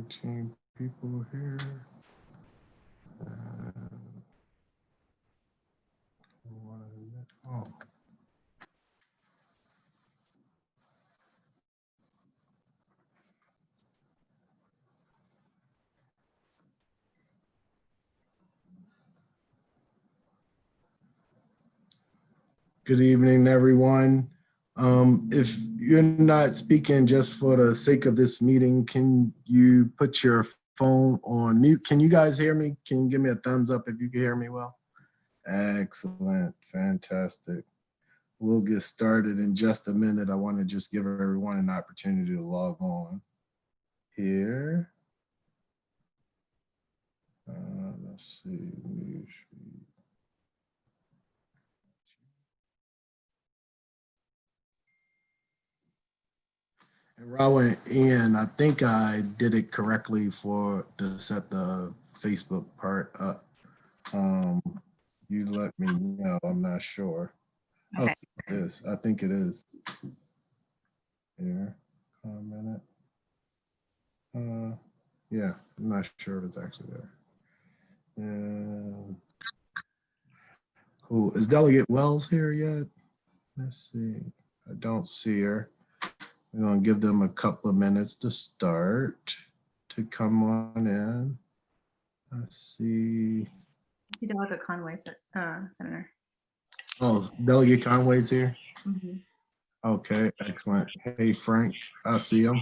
19 people here. Oh. Good evening, everyone. If you're not speaking just for the sake of this meeting, can you put your phone on mute? Can you guys hear me? Can you give me a thumbs up if you can hear me well? Excellent, fantastic. We'll get started in just a minute. I want to just give everyone an opportunity to log on here. Let's see. And Raul and Ian, I think I did it correctly to set the Facebook part up. You let me know. I'm not sure. Okay. Oh, it is. I think it is. Here, a minute. Yeah, I'm not sure if it's actually there. Cool. Is Delegate Wells here yet? Let's see. I don't see her. We're going to give them a couple of minutes to start to come on in. Let's see. See Delegate Conway, Senator. Oh, Delegate Conway's here? Mm-hmm. Okay, excellent. Hey, Frank, I see him.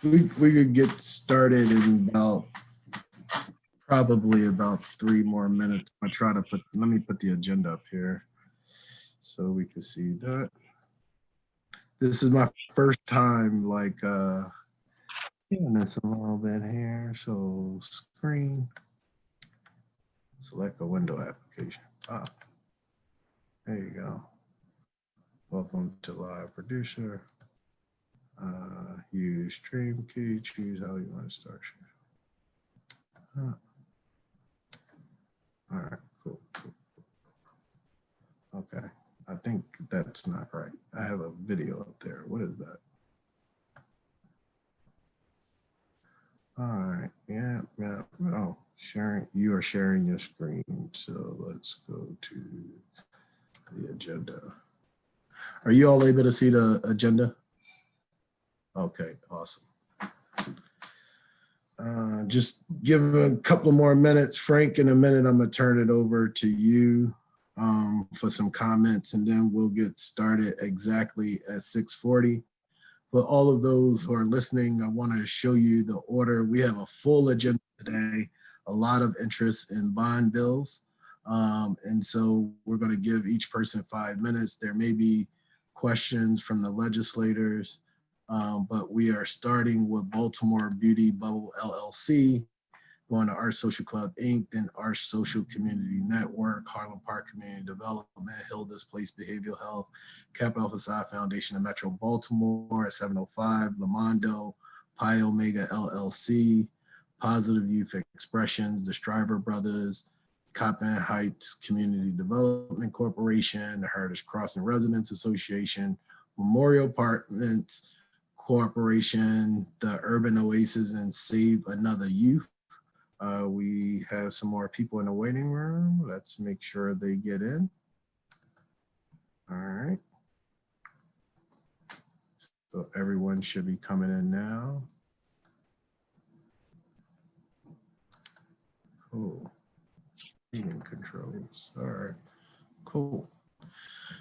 We could get started in probably about 3 more minutes. I try to let me put the agenda up here so we can see that. This is my first time doing this a little bit here. So screen, select a window application. There you go. Welcome to Live Producer. Use stream key, choose how you want to start. All right, cool. Okay, I think that's not right. I have a video up there. What is that? All right, yeah. Oh, sharing, you are sharing your screen. So let's go to the agenda. Are you all able to see the agenda? Okay, awesome. Just give a couple more minutes. Frank, in a minute, I'm gonna turn it over to you for some comments, and then we'll get started exactly at 6:40. For all of those who are listening, I want to show you the order. We have a full agenda today, a lot of interest in bond bills. And so we're going to give each person 5 minutes. There may be questions from the legislators, but we are starting with Baltimore Beauty Bubble LLC, going to Arch Social Club Inc., then Arch Social Community Network, Harlem Park Community Development, Hill Displaced Behavioral Health, Kappa Alpha Psi Foundation of Metro Baltimore at 705, Lamondo, Pi Omega LLC, Positive Youth Expressions, the Striver Brothers, Coppin Heights Community Development Corporation, the Heritage Crossing Residents Association, Memorial Apartments Corporation, the Urban Oasis, and Save Another Youth. We have some more people in the waiting room. Let's make sure they get in. All right. So everyone should be coming in now. Cool. Meeting controls. All right. Cool.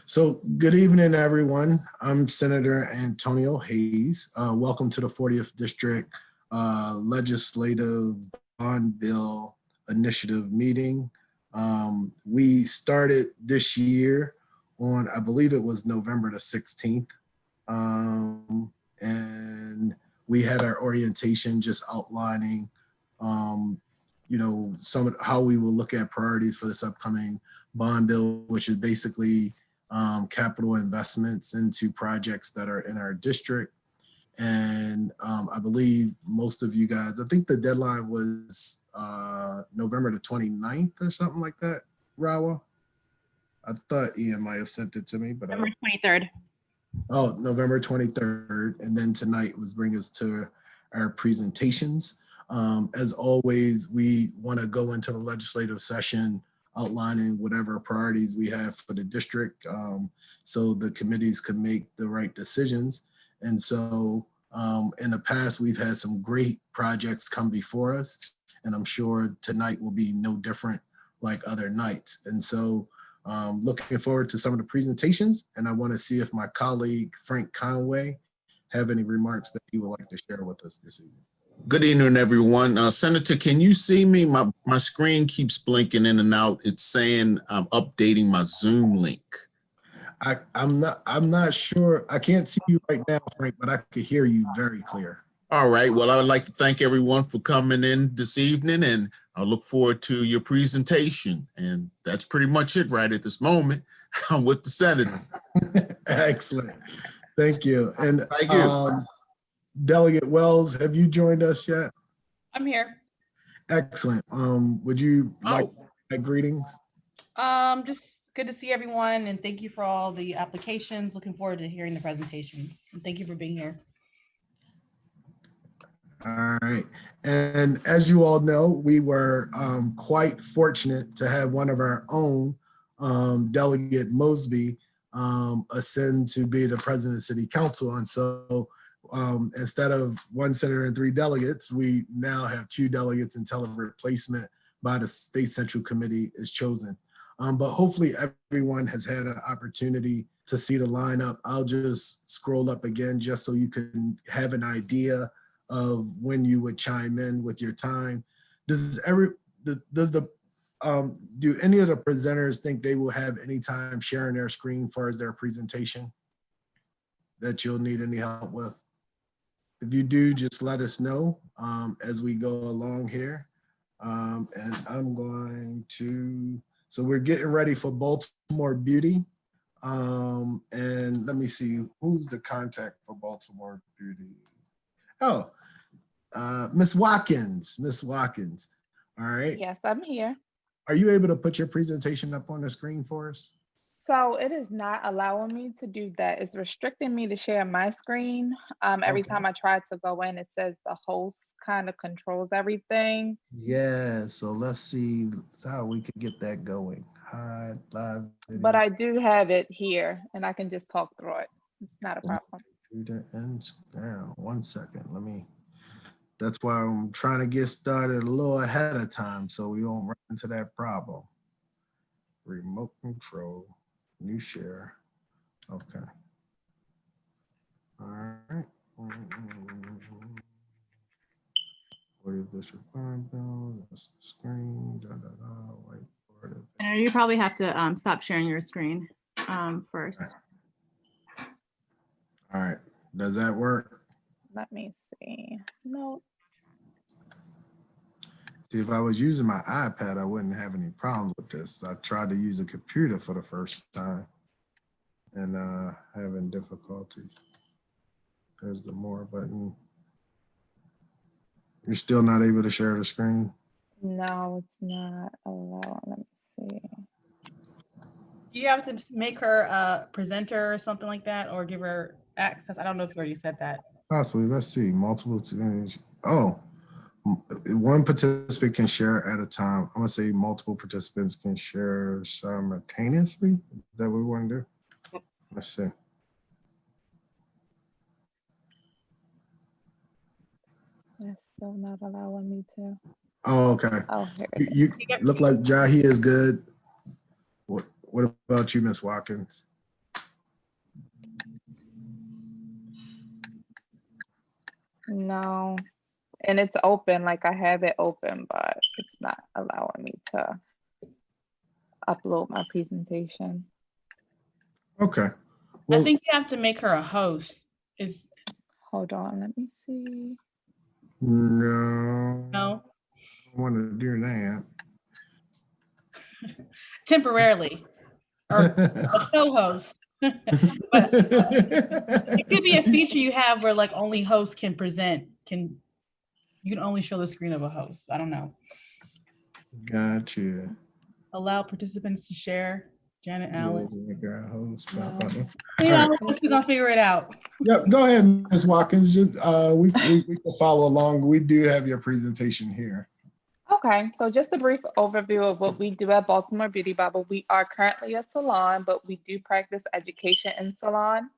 So good evening, everyone. I'm Senator Antonio Hayes. Welcome to the 40th District Legislative Bond Bill Initiative meeting. We started this year on, I believe it was November the 16th. And we had our orientation just outlining, how we will look at priorities for this upcoming bond bill, which is basically capital investments into projects that are in our district. And I believe most of you guys, I think the deadline was November the 29th or something like that, Rawa. I thought Ian might have sent it to me, but November 23rd. Oh, November 23rd. And then tonight was bring us to our presentations. As always, we want to go into the legislative session outlining whatever priorities we have for the district, so the committees can make the right decisions. And so in the past, we've had some great projects come before us, and I'm sure tonight will be no different like other nights. And so looking forward to some of the presentations, and I want to see if my colleague Frank Conway have any remarks that he would like to share with us this evening. Good evening, everyone. Senator, can you see me? My screen keeps blinking in and out. It's saying I'm updating my Zoom link. I'm not sure. I can't see you right now, Frank, but I could hear you very clear. All right. Well, I would like to thank everyone for coming in this evening, and I look forward to your presentation. And that's pretty much it right at this moment. I'm with the Senator. Excellent. Thank you. And Thank you. Delegate Wells, have you joined us yet? I'm here. Excellent. Would you like greetings? Just good to see everyone, and thank you for all the applications. Looking forward to hearing the presentations. And thank you for being here. All right. And as you all know, we were quite fortunate to have one of our own, Delegate Mosby, ascend to be the president of City Council. And so instead of one senator and 3 delegates, we now have 2 delegates until a replacement by the State Central Committee is chosen. But hopefully everyone has had an opportunity to see the lineup. I'll just scroll up again just so you can have an idea of when you would chime in with your time. Do any of the presenters think they will have any time sharing their screen for their presentation that you'll need any help with? If you do, just let us know as we go along here. And I'm going to, so we're getting ready for Baltimore Beauty. And let me see, who's the contact for Baltimore Beauty? Oh, Miss Watkins, all right. Yes, I'm here. Are you able to put your presentation up on the screen for us? So it is not allowing me to do that. It's restricting me to share my screen. Every Okay. time I try to go in, it says the host kind of controls everything. Yeah, so let's see how we could get that going. Hide live video. But I do have it here and I can just talk through it. It's not a problem. Computer and now, 1 second, that's why I'm trying to get started a little ahead of time so we don't run into that problem. Remote control, new share. Okay. All right. What is this required though? That's the screen. Whiteboard. And you probably have to stop sharing your screen first. All right. Does that work? Let me see. No. See, if I was using my iPad, I wouldn't have any problems with this. I tried to use a computer for the first time and having difficulties. There's the more button. You're still not able to share the screen? No, it's not allowing. Let me see. Do you have to make her a presenter or something like that, or give her access? I don't know if you already said that. Possibly. Let's see. Multiple. Oh, one participant can share at a time. I'm gonna say multiple participants can share simultaneously. Is that what we want to do? Let's see. It's still not allowing me to. Oh, okay. Oh, here it is. You look like Jahi is good. What about you, Miss Watkins? No. And it's open, like I have it open, but it's not allowing me to upload my presentation. Okay. Well, I think you have to make her a host. Hold on, let me see. no. No, I want to do that. temporarily, or a co-host. But it could be a feature you have where like only hosts can present. You can only show the screen of a host. I don't know. Gotcha. Allow participants to share. Janet Allen. All right. We're gonna figure it out. Yep, go ahead, Ms. Watkins. Just we can follow along. We do have your presentation here. Okay, so just a brief overview of what we do at Baltimore Beauty Bubble. We are currently a salon, but we do practice education in salon.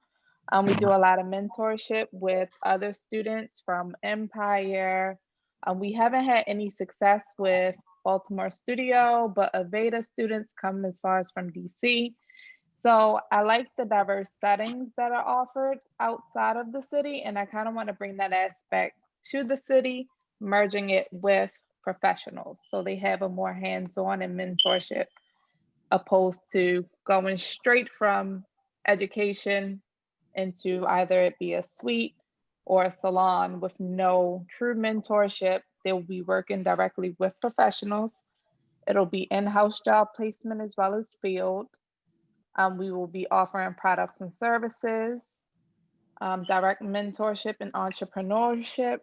We do a lot of mentorship with other students from Empire. We haven't had any success with Baltimore Studio, but Aveda students come as far as from DC. So I like the diverse settings that are offered outside of the city, and I kind of want to bring that aspect to the city, merging it with professionals. So they have a more hands-on and mentorship opposed to going straight from education into either it be a suite or a salon with no true mentorship. They'll be working directly with professionals. It'll be in-house job placement as well as field. We will be offering products and services, direct mentorship and entrepreneurship.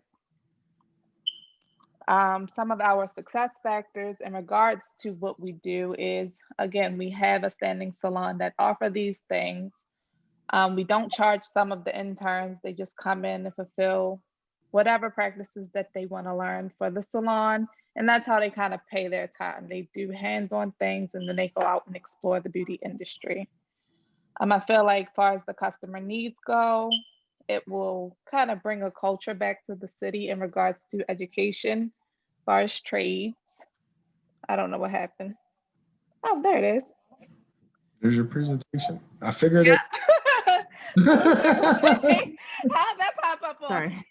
Some of our success factors in regards to what we do is, again, we have a standing salon that offer these things. We don't charge some of the interns. They just come in and fulfill whatever practices that they want to learn for the salon. And that's how they kind of pay their time. They do hands-on things and then they go out and explore the beauty industry. I feel like as far as the customer needs go, it will kind of bring a culture back to the city in regards to education, as far as trades. I don't know what happened. Oh, there it is. There's your presentation. I figured Yeah. it. How'd that pop up on? Sorry.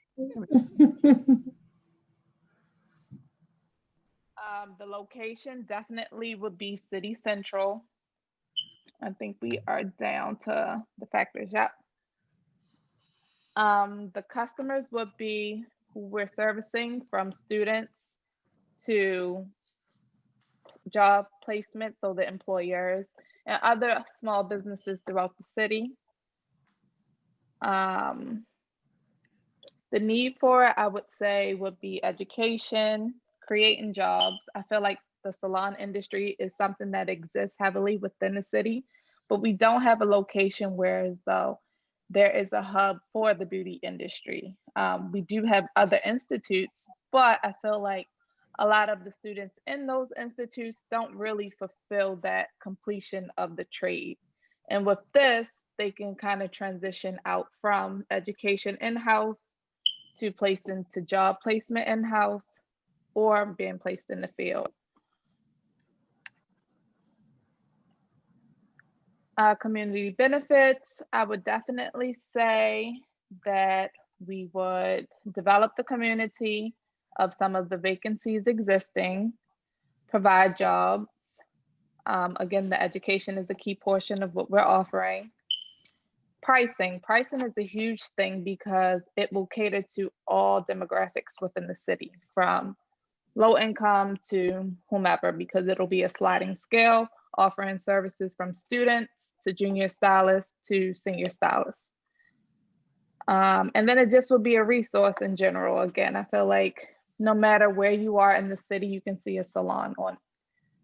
The location definitely would be City Central. I think we are down to the factors. Yep. The customers would be who we're servicing, from students to job placement, so the employers and other small businesses throughout the city. The need for it, I would say, would be education, creating jobs. I feel like the salon industry is something that exists heavily within the city, but we don't have a location where as though there is a hub for the beauty industry. We do have other institutes, but I feel like a lot of the students in those institutes don't really fulfill that completion of the trade. And with this, they can kind of transition out from education in-house to place into job placement in-house or being placed in the field. Community benefits, I would definitely say that we would develop the community of some of the vacancies existing, provide jobs. Again, the education is a key portion of what we're offering. Pricing is a huge thing because it will cater to all demographics within the city, from low income to whomever, because it'll be a sliding scale, offering services from students to junior stylists to senior stylists. And then it just would be a resource in general. Again, I feel like no matter where you are in the city, you can see a salon on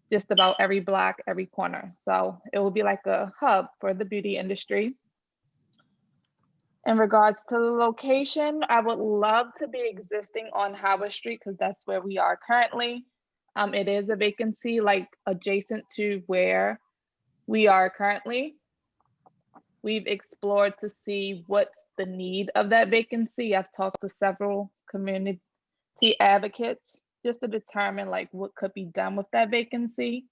just about every block, every corner. So it will be like a hub for the beauty industry. In regards to the location, I would love to be existing on Howard Street because that's where we are currently. It is a vacancy like adjacent to where we are currently. We've explored to see what's the need of that vacancy. I've talked to several community advocates just to determine like what could be done with that vacancy.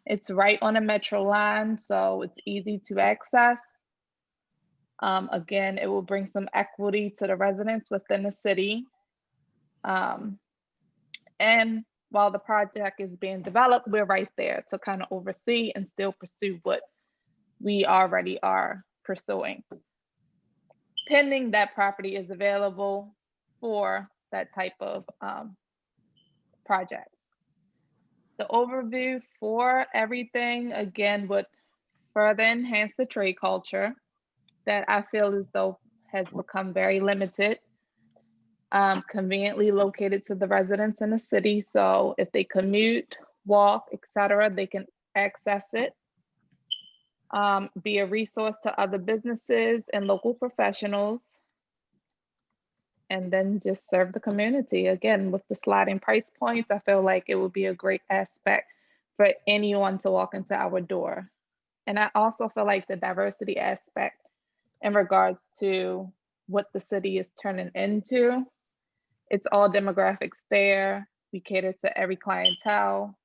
It's right on a metro line, so it's easy to access. Again, it will bring some equity to the residents within the city. And while the project is being developed, we're right there to kind of oversee and still pursue what we already are pursuing, pending that property is available for that type of project. The overview for everything, again, would further enhance the trade culture that I feel as though has become very limited, conveniently located to the residents in the city. So if they commute, walk, etc., they can access it. be a resource to other businesses and local professionals, and then just serve the community. Again, with the sliding price points, I feel like it would be a great aspect for anyone to walk into our door. And I also feel like the diversity aspect in regards to what the city is turning into, it's all demographics there. We cater to every clientele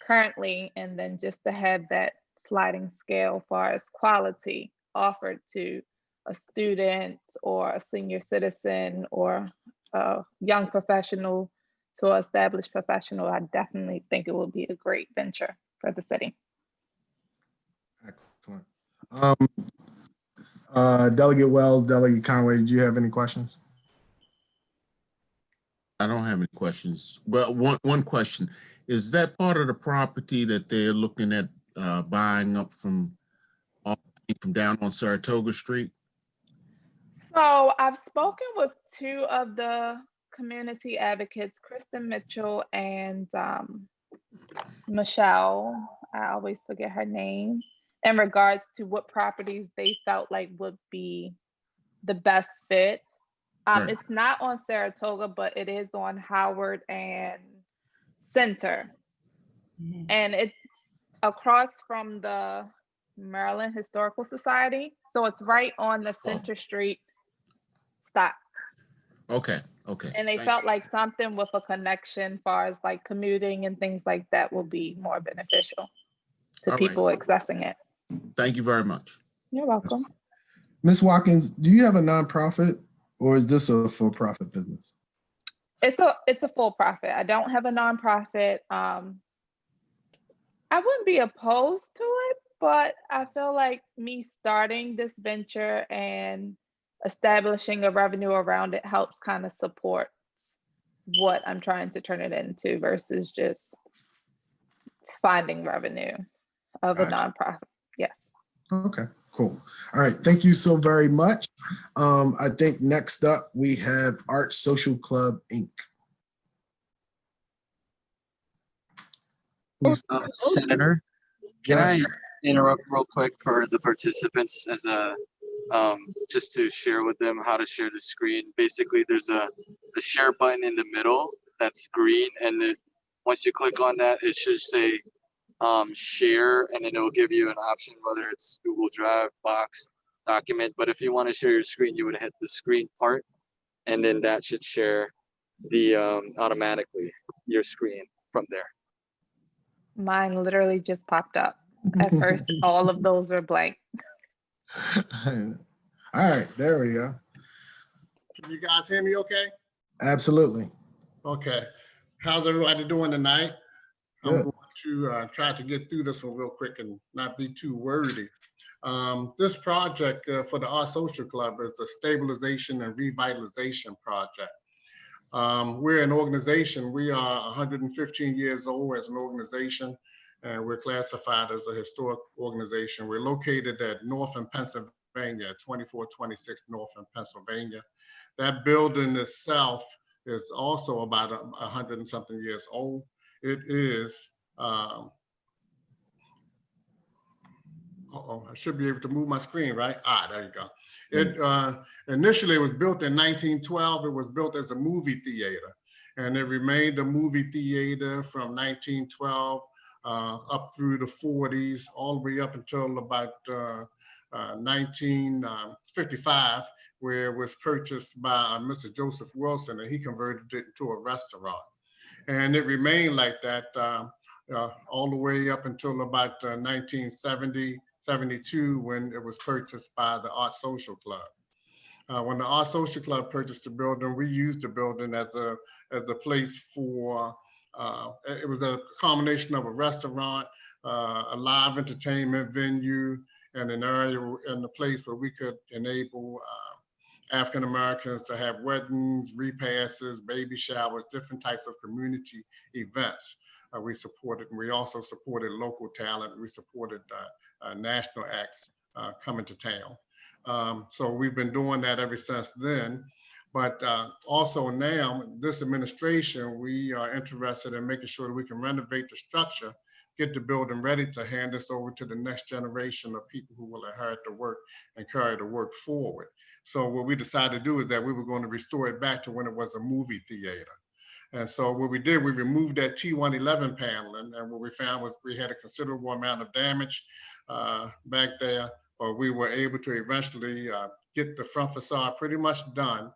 currently, and then just to have that sliding scale far as quality offered to a student or a senior citizen or a young professional to an established professional, I definitely think it will be a great venture for the city. Excellent. Delegate Wells, Delegate Conway, did you have any questions? I don't have any questions. Well, one question. Is that part of the property that they're looking at buying up from down on Saratoga Street? So I've spoken with two of the community advocates, Kristen Mitchell and Michelle, I always forget her name, in regards to what properties they felt like would be the best fit. Right. It's not on Saratoga, but it is on Howard and Center. And it's across from the Maryland Historical Society. So it's right on the Center Street stop. Okay. And they felt like something with a connection far as like commuting and things like that will be more beneficial to All people right. accessing it. Thank you very much. You're welcome. Ms. Watkins, do you have a nonprofit or is this a for-profit business? It's a full profit. I don't have a nonprofit. I wouldn't be opposed to it, but I feel like me starting this venture and establishing a revenue around it helps kind of support what I'm trying to turn it into versus just finding revenue of a nonprofit. Yes. Okay, cool. All right, thank you so very much. I think next up we have Art Social Club, Inc. Senator, can Yes. I interrupt real quick for the participants as a just to share with them how to share the screen? Basically, there's a share button in the middle that's green, and once you click on that, it should say share, and then it will give you an option whether it's Google Drive, Box, Document. But if you want to share your screen, you would hit the screen part, and then that should share the automatically your screen from there. Mine literally just popped up. At first, all of those were blank. All right, there we go. Can you guys hear me okay? Absolutely. Okay. How's everybody doing tonight? Good. I'm going to try to get through this one real quick and not be too wordy. This project for the Art Social Club is a stabilization and revitalization project. We're an organization. We are 115 years old as an organization, and we're classified as a historic organization. We're located at Northern Pennsylvania, 2426 Northern Pennsylvania. That building itself is also about 100 and something years old. It is, I should be able to move my screen, right? There you go. It initially was built in 1912. It was built as a movie theater, and it remained a movie theater from 1912 up through the 40s, all the way up until about 1955, where it was purchased by Mr. Joseph Wilson, and he converted it into a restaurant. And it remained like that all the way up until about 1970, 72, when it was purchased by the Art Social Club. When the Art Social Club purchased the building, we used the building as a place for, it was a combination of a restaurant, a live entertainment venue, and an area and a place where we could enable African Americans to have weddings, repasses, baby showers, different types of community events. We supported, and we also supported local talent. We supported national acts coming to town. So we've been doing that ever since then. But also now, this administration, we are interested in making sure that we can renovate the structure get the building ready to hand this over to the next generation of people who will inherit the work and carry the work forward. So what we decided to do is that we were going to restore it back to when it was a movie theater. And so what we did, we removed that T-111 paneling, and what we found was we had a considerable amount of damage back there, but we were able to eventually get the front facade pretty much done,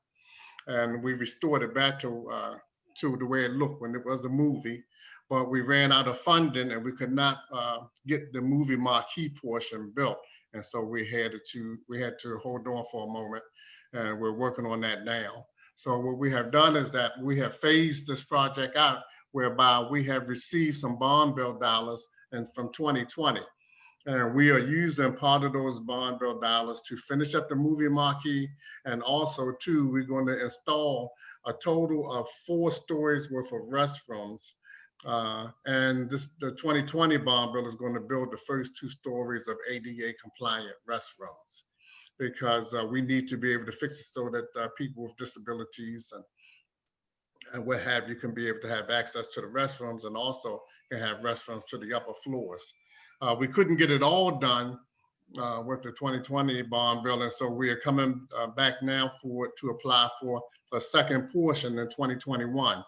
and we restored it back to the way it looked when it was a movie. But we ran out of funding, and we could not get the movie marquee portion built, and so we had to hold on for a moment, and we're working on that now. So what we have done is that we have phased this project out, whereby we have received some bond bill dollars and from 2020. And we are using part of those bond bill dollars to finish up the movie marquee. And also too, we're going to install a total of 4 stories worth of restrooms. And the 2020 bond bill is going to build the first 2 stories of ADA compliant restrooms, because we need to be able to fix it so that people with disabilities and what have you can be able to have access to the restrooms, and also can have restrooms to the upper floors. We couldn't get it all done with the 2020 bond bill, and so we are coming back now to apply for a second portion in 2021.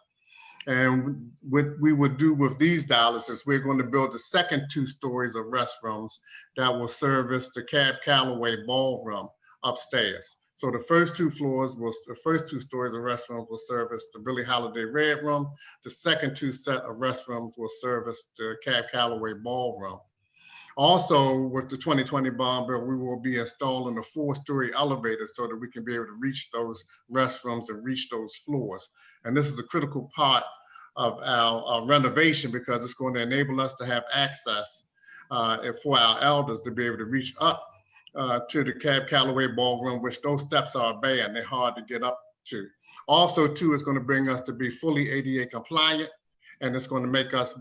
And what we would do with these dollars is we're going to build the second 2 stories of restrooms that will service the Cab Calloway ballroom upstairs. So the first 2 stories of restrooms will service the Billie Holiday Red Room. The second 2 set of restrooms will service the Cab Calloway ballroom. Also, with the 2020 bond bill, we will be installing a 4-story elevator so that we can be able to reach those restrooms and reach those floors. And this is a critical part of our renovation, because it's going to enable us to have access for our elders to be able to reach up to the Cab Calloway ballroom, which those steps are bad, they're hard to get up to. Also, too, it's going to bring us to be fully ADA compliant, and it's going to make us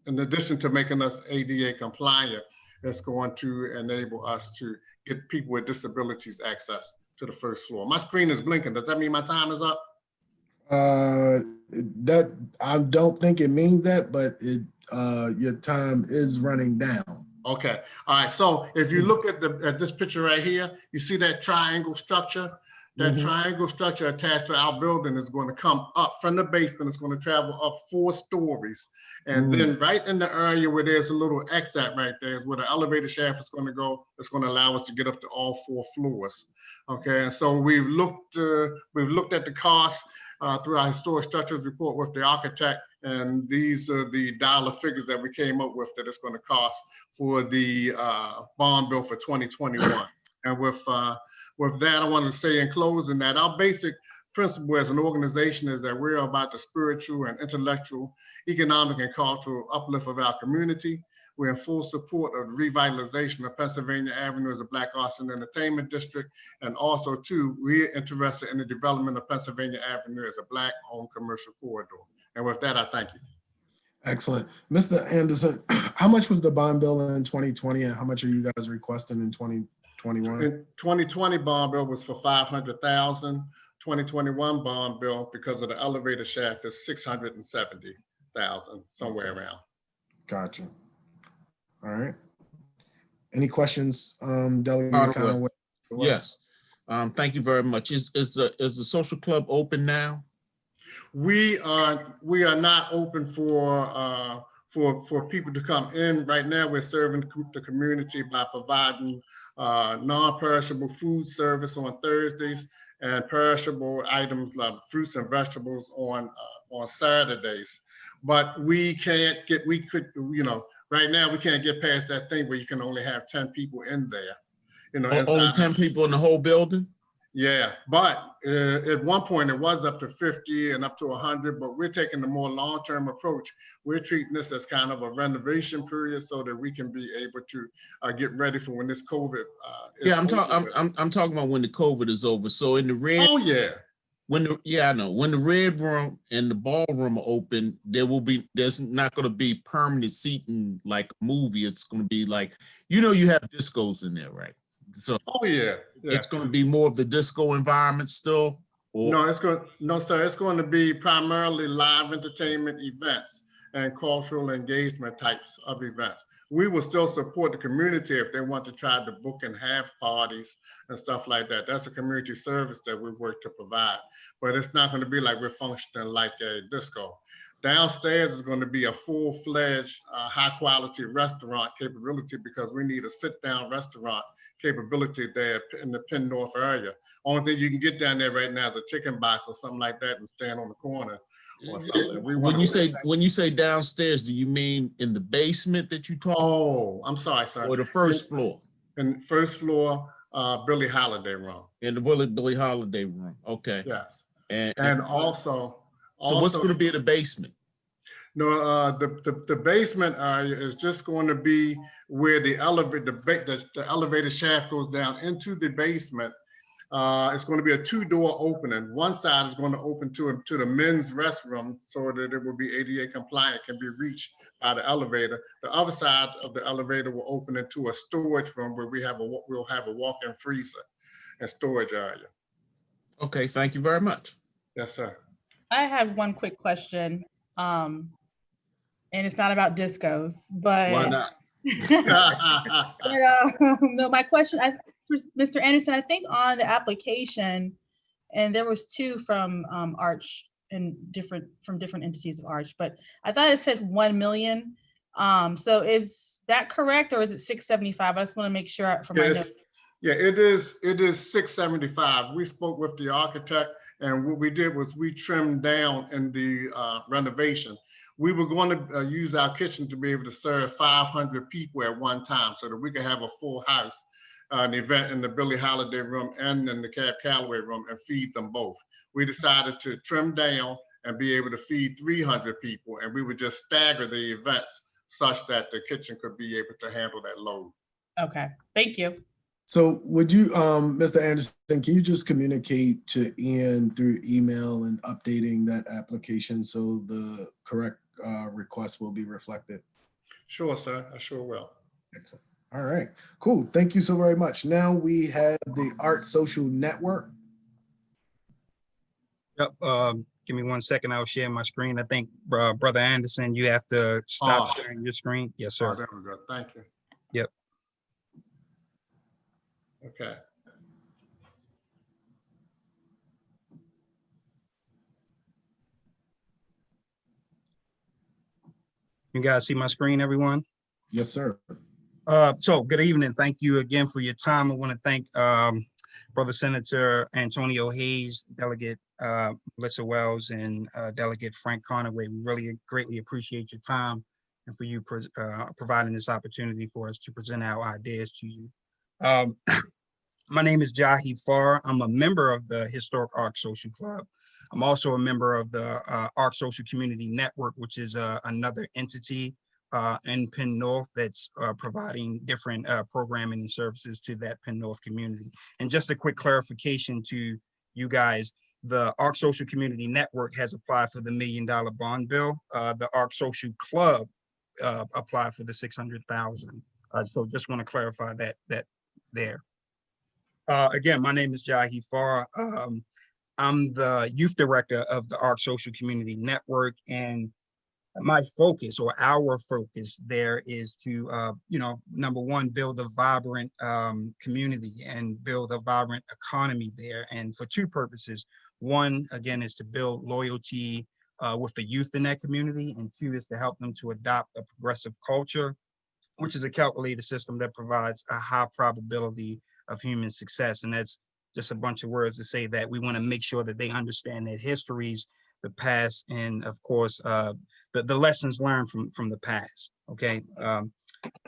in addition to making us ADA compliant, it's going to enable us to get people with disabilities access to the first floor. My screen is blinking. Does that mean my time is up? That I don't think it means that, but your time is running down. Okay. All right. So if you look at this picture right here, you see that triangle structure? That triangle structure attached to our building is going to come up from the basement. It's going to travel up 4 stories. And then right in the area where there's a little exit right there is where the elevator shaft is going to go. It's going to allow us to get up to all 4 floors. Okay. And so we've looked at the cost through our historic structures report with the architect. And these are the dollar figures that we came up with that it's going to cost for the bond bill for 2021. And with that, I want to say in closing that our basic principle as an organization is that we're about the spiritual and intellectual, economic and cultural uplift of our community. We're in full support of the revitalization of Pennsylvania Avenue as a Black Arts and Entertainment District. And also, too, we're interested in the development of Pennsylvania Avenue as a Black-owned commercial corridor. And with that, I thank you. Excellent. Mr. Anderson, how much was the bond bill in 2020 and how much are you guys requesting in 2021? In 2020 bond bill was for 500,000. 2021 bond bill, because of the elevator shaft, is 670,000, somewhere around. Gotcha. All right. Any questions, Delegate Conway? Yes. Thank you very much. Is the social club open now? We are not open for people to come in. Right now, we're serving the community by providing non-perishable food service on Thursdays and perishable items like fruits and vegetables on Saturdays. But right now we can't get past that thing where you can only have 10 people in there. Only 10 people in the whole building? Yeah, but at one point it was up to 50 and up to 100, but we're taking the more long-term approach. We're treating this as kind of a renovation period so that we can be able to get ready for when this COVID is I'm over. I'm talking about when the COVID is over. So in the red, Oh yeah. when the red room and the ballroom are open, there's not going to be permanent seating like a movie. It's going to be like, you have discos in there, right? So Oh yeah. it's going to be more of the disco environment still. Or No, no, sir. It's going to be primarily live entertainment events and cultural engagement types of events. We will still support the community if they want to try to book and have parties and stuff like that. That's a community service that we work to provide. But it's not going to be like we're functioning like a disco. Downstairs is going to be a full-fledged, high-quality restaurant capability because we need a sit-down restaurant capability there in the Penn North area. Only thing you can get down there right now is a chicken box or something like that and stand on the corner or something. when you say downstairs, do you mean in the basement that you talk, Oh, I'm sorry, sir. or the first floor? In first floor, Billie Holiday room. In the Billie Holiday room. Okay. Yes. And And also, so what's going to be in the basement? No, the basement area is just going to be where the elevator shaft goes down into the basement. It's going to be a two-door opening. One side is going to open to the men's restroom so that it will be ADA compliant, can be reached by the elevator. The other side of the elevator will open into a storage room where we'll have a walk-in freezer and storage area. Okay, thank you very much. Yes, sir. I have one quick question. And it's not about discos, but Why not? no, my question, for Mr. Anderson, I think on the application, and there was two from Arch and from different entities of Arch, but I thought it said 1 million. So is that correct, or is it 675? I just want to make sure for my notes. Yeah, it is 675. We spoke with the architect, and what we did was we trimmed down in the renovation. We were going to use our kitchen to be able to serve 500 people at one time so that we could have a full house, an event in the Billie Holiday room and in the Cab Calloway room and feed them both. We decided to trim down and be able to feed 300 people, and we would just stagger the events such that the kitchen could be able to handle that load. Okay, thank you. So would you, Mr. Anderson, can you just communicate to Ian through email and updating that application so the correct request will be reflected? Sure, sir. I sure will. Excellent. All right, cool. Thank you so very much. Now we have the Art Social Network. Yep. Give me 1 second. I'll share my screen. I think, Brother Anderson, you have to stop sharing your screen. Yes, sir. Oh, there we go. Thank you. Yep. Okay. You guys see my screen, everyone? Yes, sir. So good evening. Thank you again for your time. I want to thank Brother Senator Antonio Hayes, Delegate Melissa Wells, and Delegate Frank Conaway. We really greatly appreciate your time and for you providing this opportunity for us to present our ideas to you. My name is Jahi Farr. I'm a member of the Historic Arc Social Club. I'm also a member of the Arc Social Community Network, which is another entity in Penn North that's providing different programming and services to that Penn North community. And just a quick clarification to you guys, the Arc Social Community Network has applied for the $1 million bond bill. The Arc Social Club applied for the $600,000. So just want to clarify that there. Again, my name is Jahi Farr. I'm the youth director of the Arc Social Community Network, and my focus, or our focus there, is to, number one, build a vibrant community and build a vibrant economy there. And for two purposes. One, again, is to build loyalty with the youth in that community. And two is to help them to adopt a progressive culture, which is a calculated system that provides a high probability of human success. And that's just a bunch of words to say that we want to make sure that they understand their histories, the past, and of course, the lessons learned from the past, okay?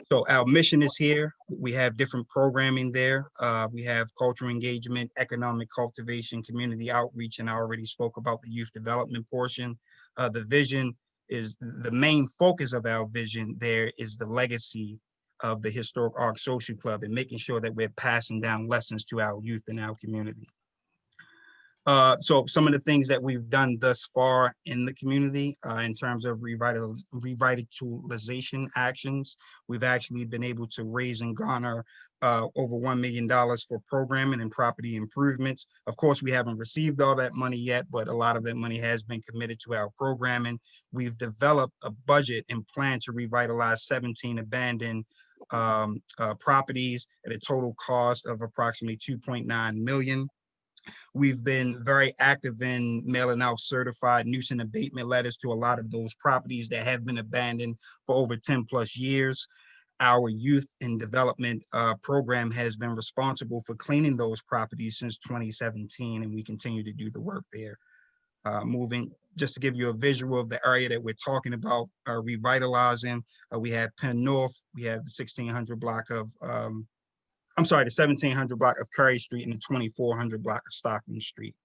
So our mission is here. We have different programming there. We have cultural engagement, economic cultivation, community outreach, and I already spoke about the youth development portion. The vision is, the main focus of our vision there is the legacy of the Historic Arc Social Club and making sure that we're passing down lessons to our youth in our community. So some of the things that we've done thus far in the community in terms of revitalization actions, we've actually been able to raise and garner over $1 million for programming and property improvements. Of course, we haven't received all that money yet, but a lot of that money has been committed to our programming. We've developed a budget and plan to revitalize 17 abandoned properties at a total cost of approximately $2.9 million. We've been very active in mailing out certified nuisance abatement letters to a lot of those properties that have been abandoned for over 10 plus years. Our youth and development program has been responsible for cleaning those properties since 2017, and we continue to do the work there. Moving, just to give you a visual of the area that we're talking about revitalizing, we have Penn North, we have the 1600 block of the 1700 block of Carey Street and the 2400 block of Stockton Street.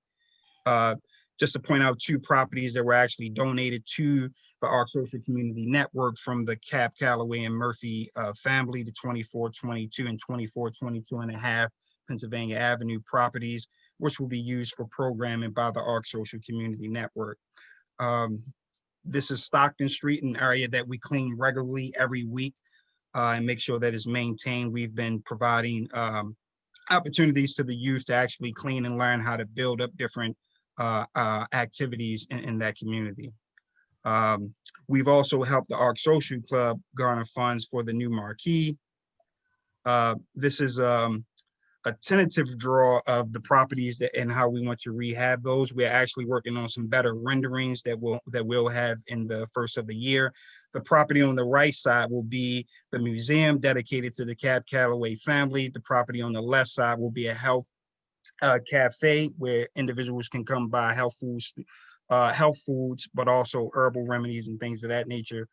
Just to point out 2 properties that were actually donated to the Our Social Community Network from the Cap, Calloway, and Murphy family, the 2422 and 2422.5 Pennsylvania Avenue properties, which will be used for programming by the Our Social Community Network. This is Stockton Street, an area that we clean regularly every week. And make sure that it's maintained. We've been providing opportunities to the youth to actually clean and learn how to build up different activities in that community. We've also helped the Arc Social Club garner funds for the new marquee. This is a tentative draw of the properties and how we want to rehab those. We're actually working on some better renderings that we'll have in the first of the year. The property on the right side will be the museum dedicated to the Cap Calloway family. The property on the left side will be a health cafe where individuals can come buy health foods, but also herbal remedies and things of that nature.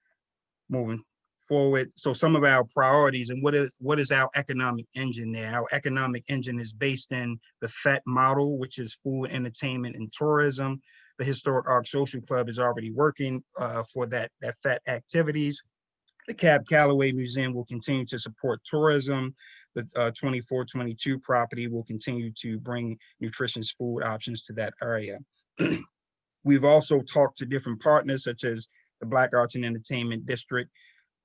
Moving forward, so some of our priorities and what is our economic engine there? Our economic engine is based in the FET model, which is food, entertainment, and tourism. The Historic Arc Social Club is already working for that FET activities. The Cab Calloway Museum will continue to support tourism. The 2422 property will continue to bring nutritious food options to that area. We've also talked to different partners such as the Black Arts and Entertainment District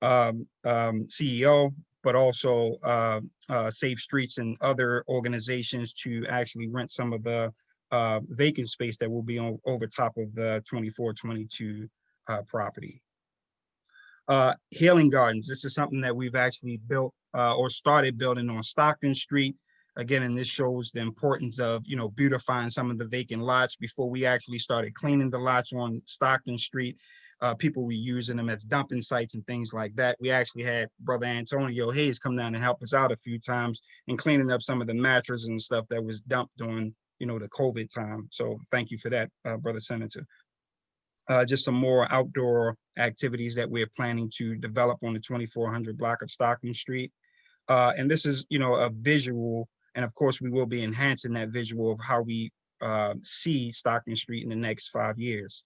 CEO, but also Safe Streets and other organizations to actually rent some of the vacant space that will be over top of the 2422 property. Healing Gardens, this is something that we've actually built or started building on Stockton Street. Again, and this shows the importance of, beautifying some of the vacant lots. Before we actually started cleaning the lots on Stockton Street, people were using them as dumping sites and things like that. We actually had Brother Antonio Hayes come down and help us out a few times in cleaning up some of the mattresses and stuff that was dumped during, the COVID time. So thank you for that, Brother Senator. Just some more outdoor activities that we're planning to develop on the 2400 block of Stockton Street. And this is, a visual, and of course we will be enhancing that visual of how we see Stockton Street in the next 5 years.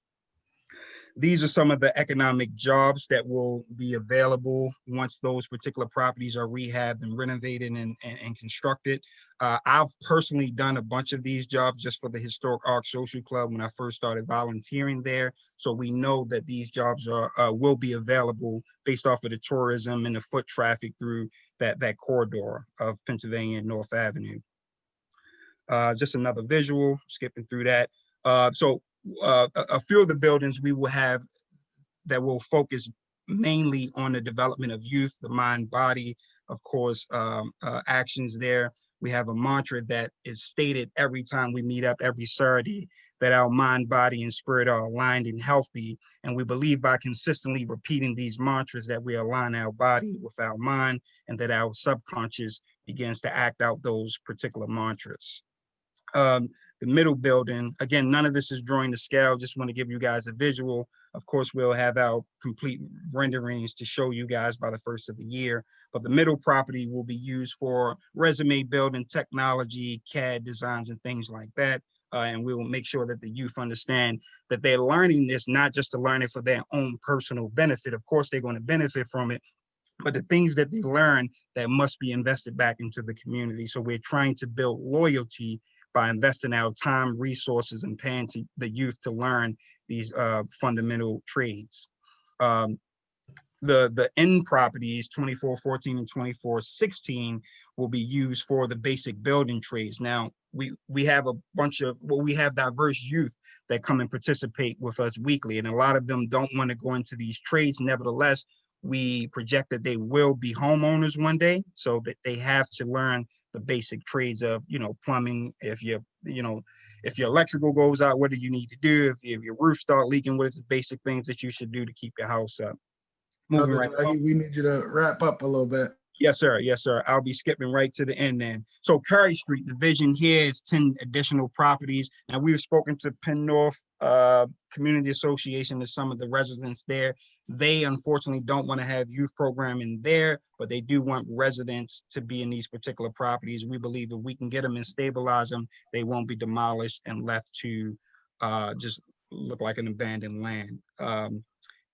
These are some of the economic jobs that will be available once those particular properties are rehabbed and renovated and constructed. I've personally done a bunch of these jobs just for the Historic Arc Social Club when I first started volunteering there. So we know that these jobs will be available based off of the tourism and the foot traffic through that corridor of Pennsylvania and North Avenue. Just another visual, skipping through that. A few of the buildings we will have that will focus mainly on the development of youth, the mind, body, of course, actions there. We have a mantra that is stated every time we meet up every Saturday, that our mind, body, and spirit are aligned and healthy. And we believe by consistently repeating these mantras that we align our body with our mind and that our subconscious begins to act out those particular mantras. The middle building, again, none of this is drawing to scale. Just want to give you guys a visual. Of course, we'll have our complete renderings to show you guys by the first of the year. But the middle property will be used for resume building, technology, CAD designs, and things like that. And we will make sure that the youth understand that they're learning this, not just to learn it for their own personal benefit. Of course, they're going to benefit from it, but the things that they learn that must be invested back into the community. So we're trying to build loyalty by investing our time, resources, and paying to the youth to learn these fundamental trades. The end properties, 2414 and 2416, will be used for the basic building trades. Now, we have a bunch of, we have diverse youth that come and participate with us weekly, and a lot of them don't want to go into these trades. Nevertheless, we project that they will be homeowners one day, so that they have to learn the basic trades of, plumbing. If your electrical goes out, what do you need to do? If your roof start leaking, what are the basic things that you should do to keep your house up? Moving Brother right Jahi, we need you to wrap up a little bit. Yes, sir. Yes, sir. I'll be skipping right to the end then. So Carey Street, the vision here is 10 additional properties. Now, we've spoken to Penn North Community Association and some of the residents there. They unfortunately don't want to have youth programming there, but they do want residents to be in these particular properties. We believe if we can get them and stabilize them, they won't be demolished and left to just look like an abandoned land.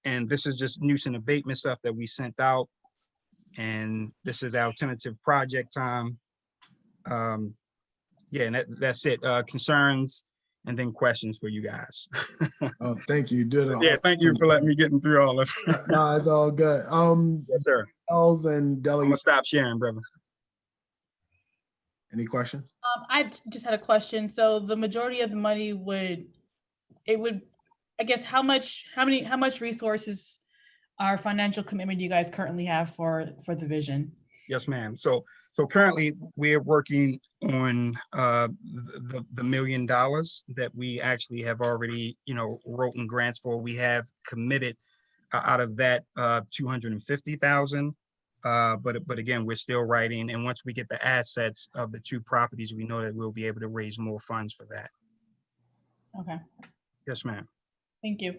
And this is just nuisance abatement stuff that we sent out. And this is our tentative project time. Yeah, and that's it. Concerns and then questions for you guys. Oh, thank you. Yeah, thank you for letting me get through all of it. No, it's all good. Yes, sir. Els and I'm gonna delegates, stop sharing, brother. any questions? I just had a question. So the majority of the money I guess, how much resources or financial commitment do you guys currently have for the vision? Yes, ma'am. So currently we're working on the $1 million that we actually have already, wrote in grants for. We have committed out of that 250,000. But again, we're still writing. And once we get the assets of the two properties, we know that we'll be able to raise more funds for that. Okay, Yes, ma'am. thank you.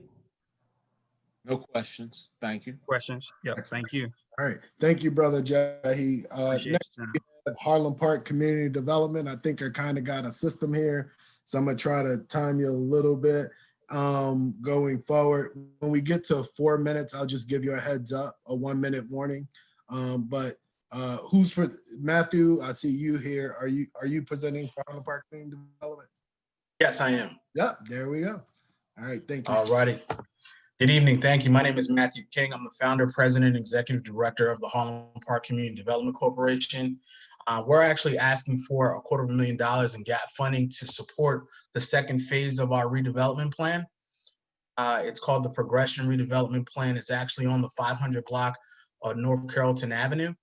No questions. Thank you. Questions? Yep. Thank you. All right. Thank you, Brother Jahi. Appreciate Next, your time. we have Harlem Park Community Development. I think I kind of got a system here. So I'm going to try to time you a little bit going forward. When we get to 4 minutes, I'll just give you a heads up, a 1 minute warning. But who's for Matthew? I see you here. Are you presenting for Harlem Park Community Development? Yes, I am. Yep, there we go. All right, thank you. All righty. Good evening. Thank you. My name is Matthew King. I'm the founder, president, and executive director of the Harlem Park Community Development Corporation. We're actually asking for $250,000 in gap funding to support the second phase of our redevelopment plan. It's called the Progression Redevelopment Plan. It's actually on the 500 block of North Carrollton Avenue.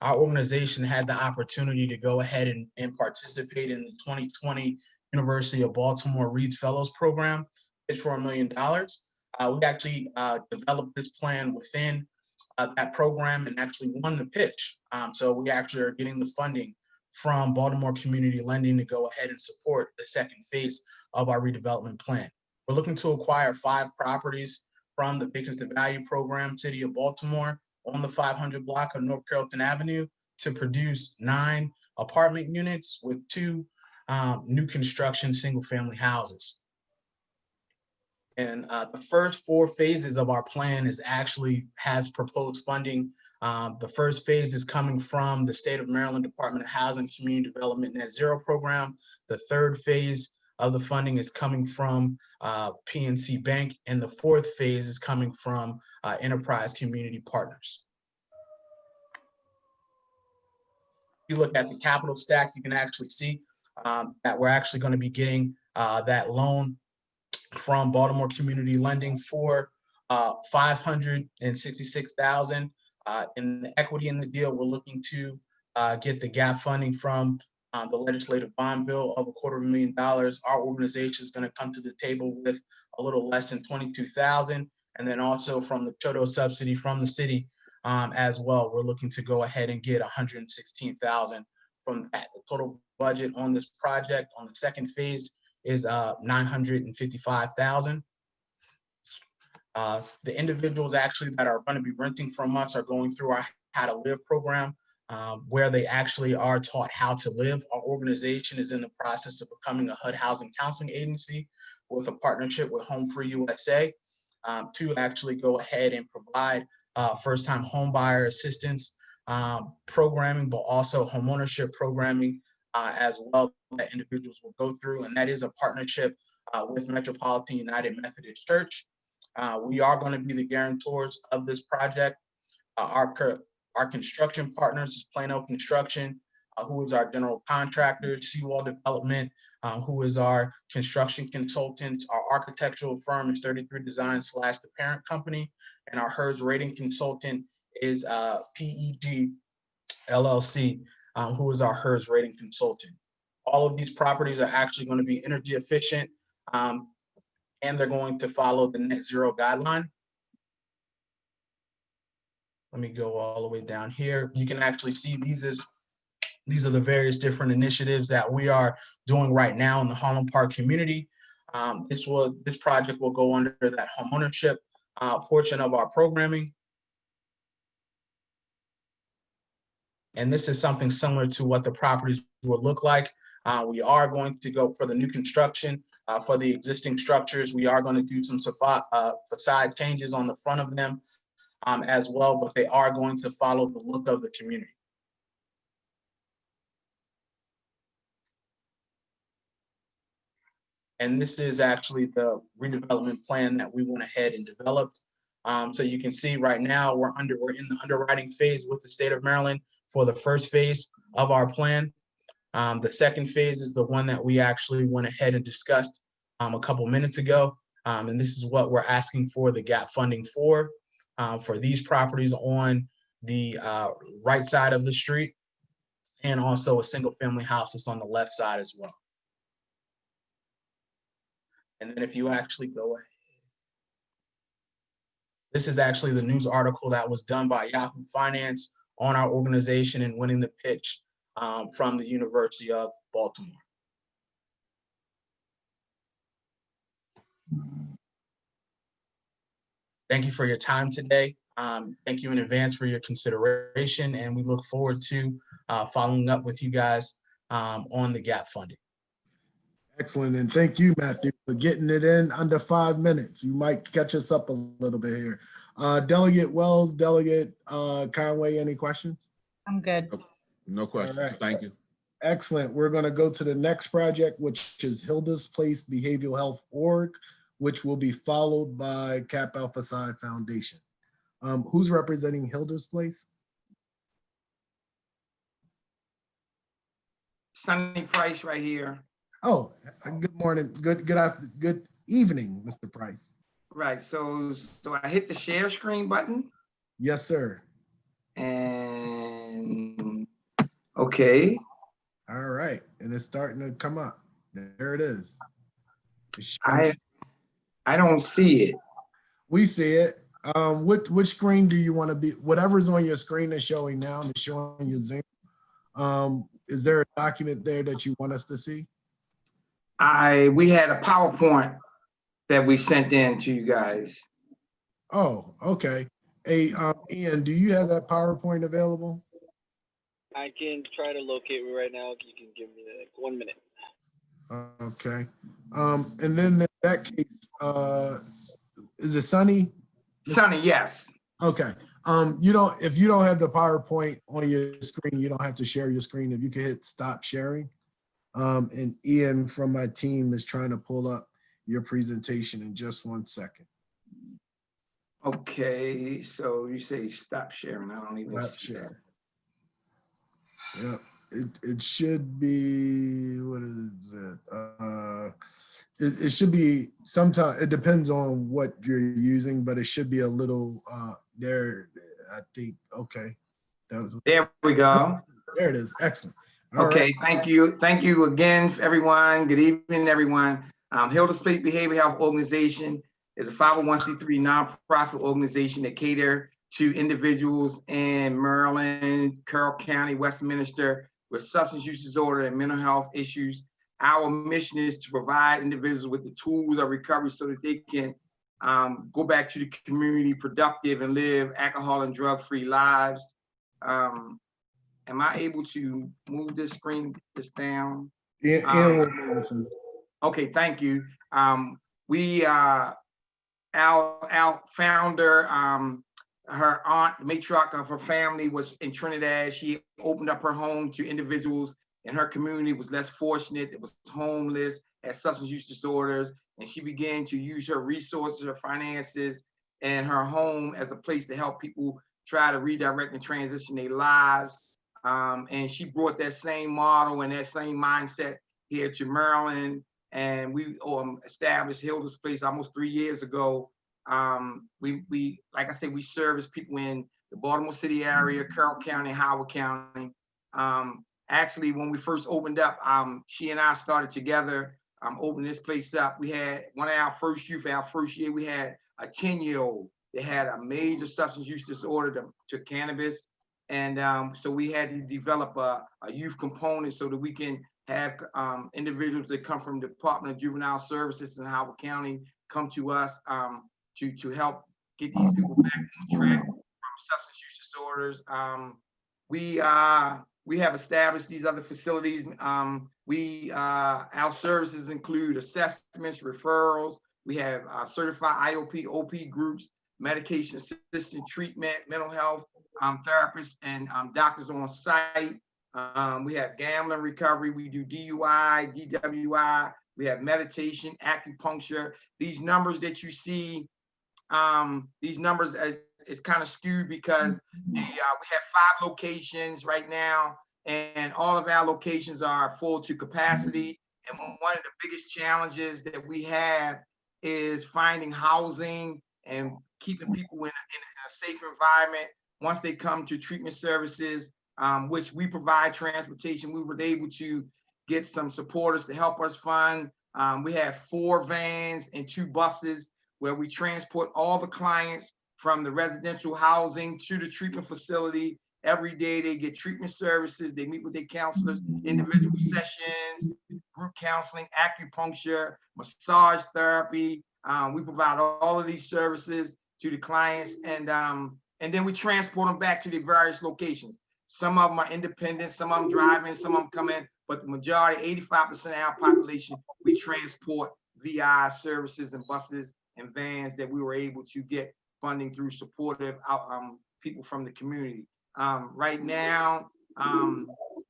Our organization had the opportunity to go ahead and participate in the 2020 University of Baltimore Reed's Fellows Program, pitched for $1 million. We actually developed this plan within that program and actually won the pitch. So we actually are getting the funding from Baltimore Community Lending to go ahead and support the second phase of our redevelopment plan. We're looking to acquire 5 properties from the Vacancy Value Program, City of Baltimore, on the 500 block of North Carrollton Avenue to produce 9 apartment units with 2 new construction single-family houses. And the first 4 phases of our plan has proposed funding. The first phase is coming from the State of Maryland Department of Housing, Community Development Net Zero program. The third phase of the funding is coming from PNC Bank, and the 4th phase is coming from Enterprise Community Partners. If you look at the capital stack, you can actually see that we're actually going to be getting that loan from Baltimore Community Lending for $566,000. In the equity in the deal, we're looking to get the gap funding from the legislative bond bill of $250,000. Our organization is going to come to the table with a little less than $22,000, and then also from the Chodo subsidy from the city as well. We're looking to go ahead and get $116,000 from that. The total budget on this project on the second phase is $955,000. The individuals actually that are going to be renting from us are going through our How to Live program, where they actually are taught how to live. Our organization is in the process of becoming a HUD housing counseling agency with a partnership with Home Free USA to actually go ahead and provide first-time home buyer assistance programming, but also homeownership programming as well that individuals will go through, and that is a partnership with Metropolitan United Methodist Church. We are going to be the guarantors of this project. Our construction partners is Plano Construction, who is our general contractor, Seawall Development, who is our construction consultant. Our architectural firm is 33 Design / the parent company, and our HERS rating consultant is PEG LLC, who is our HERS rating consultant. All of these properties are actually going to be energy efficient, and they're going to follow the net zero guideline. Let me go all the way down here. You can actually see these are the various different initiatives that we are doing right now in the Harlem Park community. This project will go under that homeownership portion of our programming. And this is something similar to what the properties will look like. We are going to go for the new construction for the existing structures. We are going to do some facade changes on the front of them as well, but they are going to follow the look of the community. And this is actually the redevelopment plan that we went ahead and developed. So you can see right now we're in the underwriting phase with the state of Maryland for the first phase of our plan. The second phase is the one that we actually went ahead and discussed a couple minutes ago. And this is what we're asking for the gap funding for these properties on the right side of the street, and also a single family house that's on the left side as well. And then if you actually go ahead, this is actually the news article that was done by Yahoo Finance on our organization and winning the pitch from the University of Baltimore. Thank you for your time today. Thank you in advance for your consideration, and we look forward to following up with you guys on the gap funding. Excellent, and thank you, Matthew, for getting it in under 5 minutes. You might catch us up a little bit here. Delegate Wells, Delegate Conway, any questions? I'm good. No questions. All right. Thank you. Excellent. We're going to go to the next project, which is Hilda's Place Behavioral Health Org, which will be followed by Kappa Alpha Psi Foundation. Who's representing Hilda's Place? Sonny Price right here. Oh, good morning. Good evening, Mr. Price. Right, so I hit the share screen button. Yes, sir. And okay. All right, and it's starting to come up. There it is. I don't see it. We see it. Which screen do you want to be? Whatever's on your screen is showing now. It's showing your Zoom. Is there a document there that you want us to see? We had a PowerPoint that we sent in to you guys. Oh, okay. Hey, Ian, do you have that PowerPoint available? I can try to locate it right now. You can give me like 1 minute. Okay. And then in that case, is it Sunny? Sunny, yes. Okay. If you don't have the PowerPoint on your screen, you don't have to share your screen. If you could hit stop sharing. And Ian from my team is trying to pull up your presentation in just 1 second. Okay, so you say stop sharing. I don't even see that. Yeah, it should be, what is it? It should be sometime, it depends on what you're using, but it should be a little there, I think. Okay. There we go. There it is. Excellent. All right. Thank you. Thank you again, everyone. Good evening, everyone. Hilda's Place Behavioral Health Organization is a 501c3 nonprofit organization that cater to individuals in Maryland, Carroll County, Westminster with substance use disorder and mental health issues. Our mission is to provide individuals with the tools of recovery so that they can go back to the community productive and live alcohol and drug-free lives. Am I able to move this screen, this down? Okay, thank you. Our founder, her aunt, the matriarch of her family was in Trinidad. She opened up her home to individuals in her community was less fortunate, it was homeless, had substance use disorders, and she began to use her resources, her finances, and her home as a place to help people try to redirect and transition their lives. And she brought that same model and that same mindset here to Maryland. And we established Hilda's Place almost 3 years ago. We like I said, we service people in the Baltimore City area, Carroll County, Howard County. Actually, when we first opened up, she and I started together opening this place up. We had one of our first youth, our first year, we had a 10-year-old that had a major substance use disorder to cannabis. And so we had to develop a youth component so that we can have individuals that come from the Department of Juvenile Services in Howard County come to us to help get these people back on track from substance use disorders. We have established these other facilities. Our services include assessments, referrals. We have certified IOP, OP groups, medication assisted treatment, mental health therapists, and doctors on site. We have gambling recovery. We do DUI, DWI. We have meditation, acupuncture. These numbers that you see, these numbers is kind of skewed because we have 5 locations right now, and all of our locations are full to capacity. And one of the biggest challenges that we have is finding housing and keeping people in a safe environment once they come to treatment services, which we provide transportation. We were able to get some supporters to help us fund. We have 4 vans and 2 buses where we transport all the clients from the residential housing to the treatment facility. Every day they get treatment services, they meet with their counselors, individual sessions, group counseling, acupuncture, massage therapy. We provide all of these services to the clients, and then we transport them back to the various locations. Some of them are independent, some of them driving, some of them come in, but the majority, 85% of our population, we transport via services and buses and vans that we were able to get funding through supportive people from the community. Right now,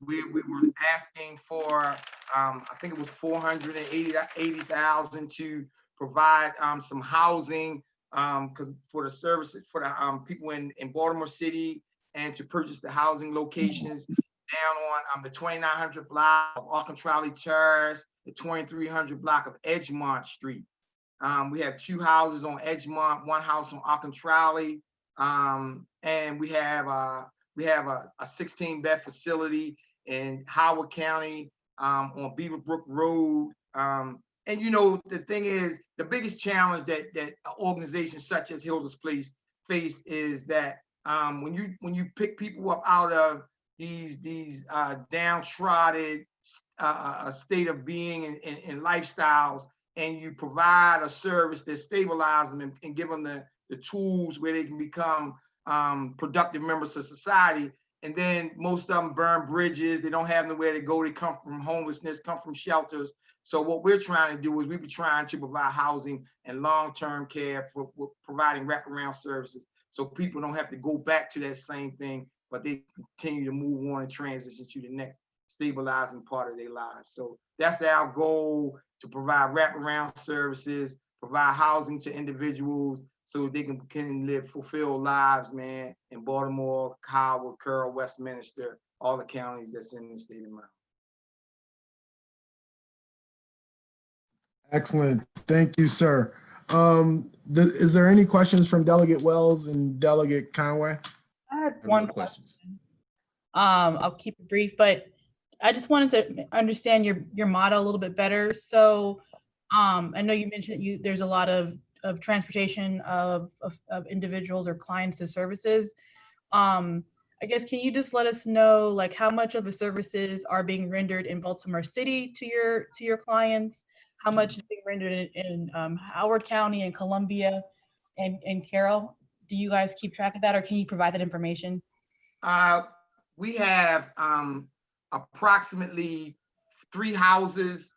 we were asking for, I think it was $480,000 to provide some housing for the services for the people in Baltimore City, and to purchase the housing locations down on the 2900 block of Alcantara Terrace, the 2300 block of Edgemont Street. We have 2 houses on Edgemont, 1 house on Alcantara, and we have a 16-bed facility in Howard County on Beaverbrook Road. And you know, the thing is, the biggest challenge that organizations such as Hilda's Place face is that when you pick people up out of these downtrodden state of being and lifestyles, and you provide a service that stabilizes them and give them the tools where they can become productive members of society. And then most of them burn bridges. They don't have nowhere to go. They come from homelessness, come from shelters. So what we're trying to do is we've been trying to provide housing and long-term care for providing wraparound services, so people don't have to go back to that same thing, but they continue to move on and transition to the next stabilizing part of their lives. So that's our goal, to provide wraparound services, provide housing to individuals so they can live fulfilled lives, man, in Baltimore, Howard, Carroll, Westminster, all the counties that's in the state of Maryland. Excellent. Thank you, sir. Is there any questions from Delegate Wells and Delegate Conway? I had one question. I'll keep it brief, but I just wanted to understand your model a little bit better. So I know you mentioned there's a lot of transportation of individuals or clients to services. I guess, can you just let us know, like, how much of the services are being rendered in Baltimore City to your clients? How much is being rendered in Howard County and Columbia and Carroll? Do you guys keep track of that, or can you provide that information? We have approximately 3 houses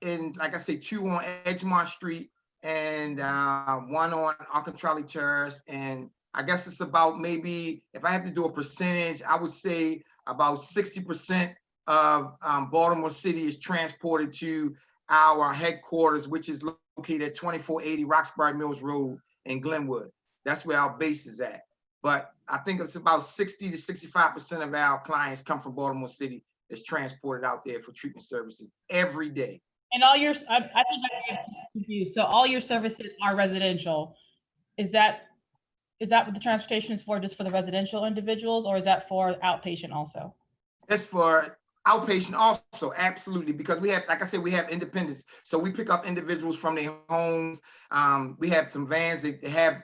in, like I say, 2 on Edgemont Street and 1 on Alcantara Terrace. And I guess it's about, maybe, if I have to do a percentage, I would say about 60% of Baltimore City is transported to our headquarters, which is located at 2480 Roxbury Mills Road in Glenwood. That's where our base is at. But I think it's about 60 to 65% of our clients come from Baltimore City that's transported out there for treatment services every day. And all your, I think I get confused. So all your services are residential. Is that what the transportation is for, just for the residential individuals, or is that for outpatient also? That's for outpatient also, absolutely, because we have, like I said, we have independents. So we pick up individuals from their homes. We have some vans that have,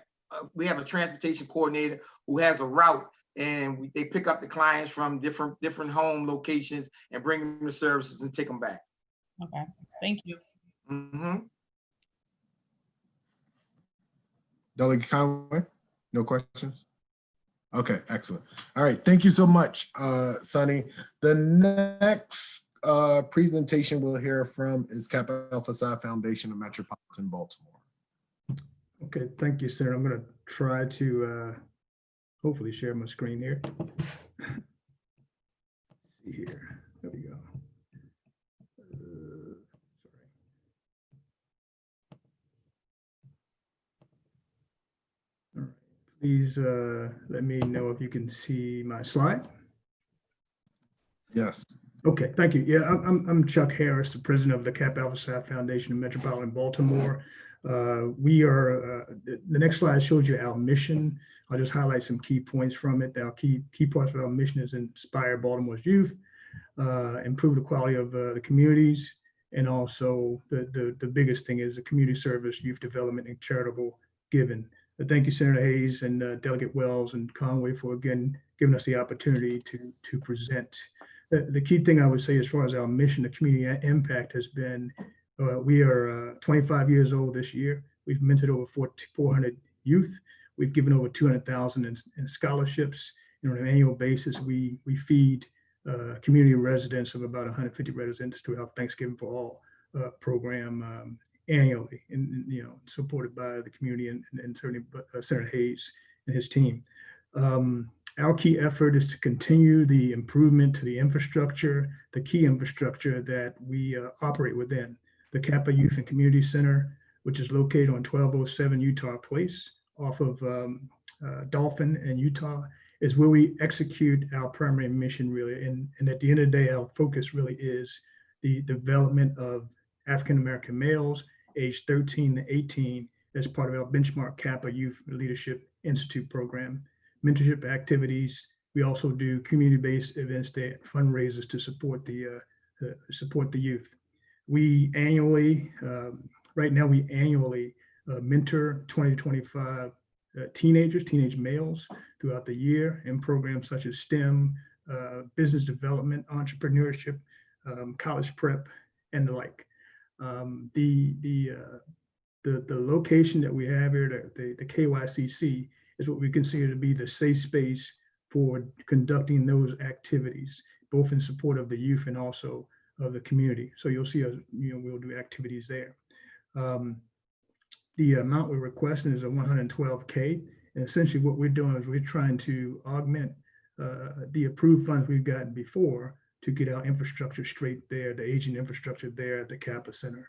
we have a transportation coordinator who has a route, and they pick up the clients from different home locations and bring them the services and take them back. Okay, thank you. Delegate Conway, no questions? Okay, excellent. All right, thank you so much, Sonny. The next presentation we'll hear from is Kappa Alpha Psi Foundation of Metropolitan Baltimore. Okay, thank you, Senator. I'm going to try to hopefully share my screen here. See here, there we go. All right, please let me know if you can see my slide. Yes. Okay, thank you. Yeah, I'm Chuck Harris, the president of the Kappa Alpha Psi Foundation of Metropolitan Baltimore. We are, the next slide shows you our mission. I'll just highlight some key points from it. Our key parts of our mission is inspire Baltimore's youth, improve the quality of the communities, and also the biggest thing is the community service, youth development, and charitable giving. Thank you, Senator Hayes and Delegate Wells and Conway for again giving us the opportunity to present. The key thing I would say as far as our mission, the community impact has been, we are 25 years old this year. We've mentored over 400 youth. We've given over 200,000 in scholarships. You know, on an annual basis, we feed community residents of about 150 residents through our Thanksgiving for All program annually, and you know, supported by the community and certainly Senator Hayes and his team. Our key effort is to continue the improvement to the infrastructure, the key infrastructure that we operate within. The Kappa Youth and Community Center, which is located on 1207 Utah Place off of Dolphin and Utah, is where we execute our primary mission really. And at the end of the day, our focus really is the development of African-American males aged 13 to 18 as part of our Benchmark Kappa Youth Leadership Institute program. Mentorship activities. We also do community-based events that fundraisers to support the youth. We annually, right now, we annually mentor 20 to 25 teenage males throughout the year in programs such as STEM, business development, entrepreneurship, college prep, and the like. The location that we have here, the KYCC, is what we consider to be the safe space for conducting those activities, both in support of the youth and also of the community. So you'll see us, you know, we'll do activities there. The amount we're requesting is a $112K. And essentially what we're doing is we're trying to augment the approved funds we've gotten before to get our infrastructure straight there, the aging infrastructure there at the Kappa Center.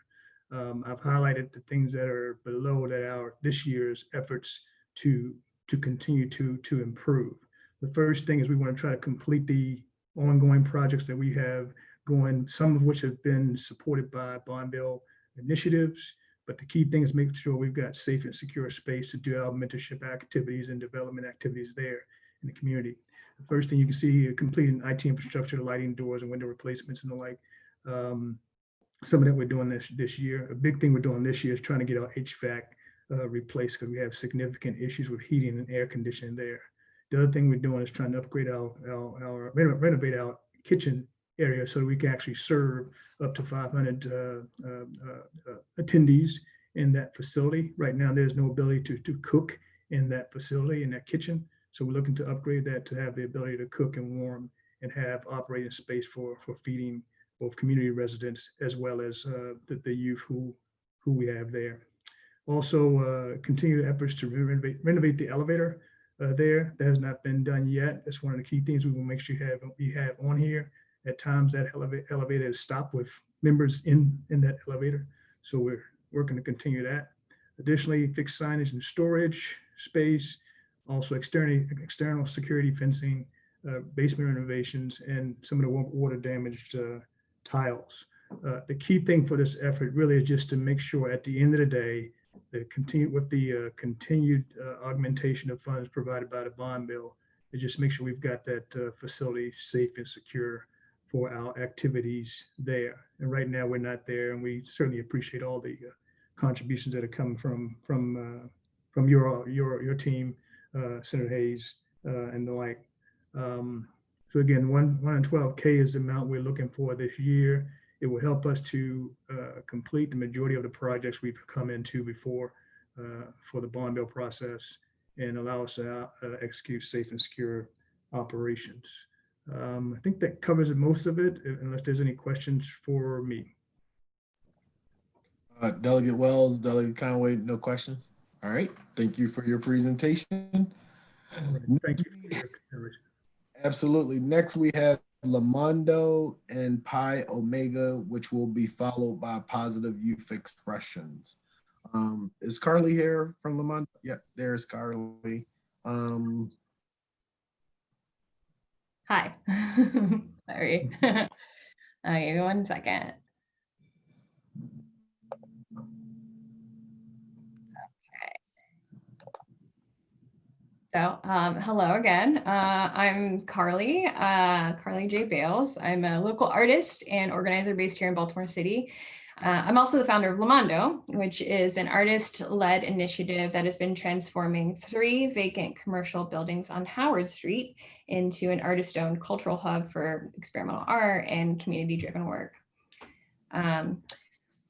I've highlighted the things that are below that are this year's efforts to continue to improve. The first thing is we want to try to complete the ongoing projects that we have going, some of which have been supported by bond bill initiatives. But the key thing is making sure we've got safe and secure space to do our mentorship activities and development activities there in the community. The first thing you can see, completing IT infrastructure, lighting, doors, and window replacements and the like. Some of that we're doing this year. A big thing we're doing this year is trying to get our HVAC replaced because we have significant issues with heating and air conditioning there. The other thing we're doing is trying to upgrade renovate our kitchen area so that we can actually serve up to 500 attendees in that facility. Right now, there's no ability to cook in that facility, in that kitchen. So we're looking to upgrade that to have the ability to cook and warm and have operating space for feeding both community residents as well as the youth who we have there. Also, continue efforts to renovate the elevator there. That has not been done yet. That's one of the key things we will make sure we have on here. At times that elevator is stopped with members in that elevator. So we're working to continue that. Additionally, fixed signage and storage space, also external security fencing, basement renovations, and some of the water damaged tiles. The key thing for this effort really is just to make sure at the end of the day, continued augmentation of funds provided by the bond bill, to just make sure we've got that facility safe and secure for our activities there. And right now we're not there, and we certainly appreciate all the contributions that are coming from your team, Senator Hayes, and the like. So again, 112K is the amount we're looking for this year. It will help us to complete the majority of the projects we've come into before for the bond bill process, and allow us to execute safe and secure operations. I think that covers most of it, unless there's any questions for me. Delegate Wells, Delegate Conway, no questions? All right, thank you for your presentation. Thank you for your consideration. Absolutely. Next, we have Lamondo and Pi Omega, which will be followed by positive youth expressions. Is Carly here from Lamondo? Yep, there's Carly. Hi. Sorry. Okay, 1 second. So, hello again. I'm Carly, Carly J. Bales. I'm a local artist and organizer based here in Baltimore City. I'm also the founder of Lamondo, which is an artist-led initiative that has been transforming 3 vacant commercial buildings on Howard Street into an artist-owned cultural hub for experimental art and community-driven work.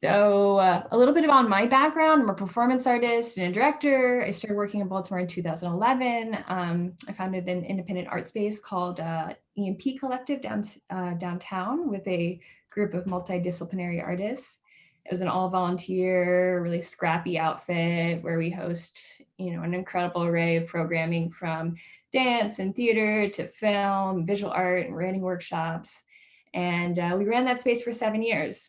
So a little bit about my background. I'm a performance artist and a director. I started working in Baltimore in 2011. I founded an independent art space called EMP Collective downtown with a group of multidisciplinary artists. It was an all volunteer, really scrappy outfit where we host, an incredible array of programming from dance and theater to film, visual art, and writing workshops. And we ran that space for 7 years.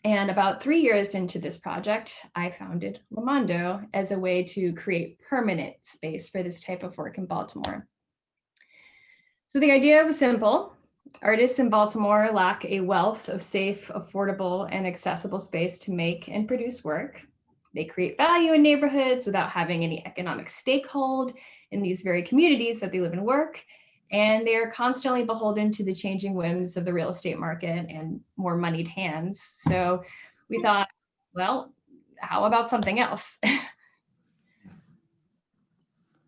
And about 3 years into this project, I founded Lamondo as a way to create permanent space for this type of work in Baltimore. So the idea was simple. Artists in Baltimore lack a wealth of safe, affordable, and accessible space to make and produce work. They create value in neighborhoods without having any economic stakehold in these very communities that they live and work. And they are constantly beholden to the changing whims of the real estate market and more moneyed hands. So we thought, well, how about something else?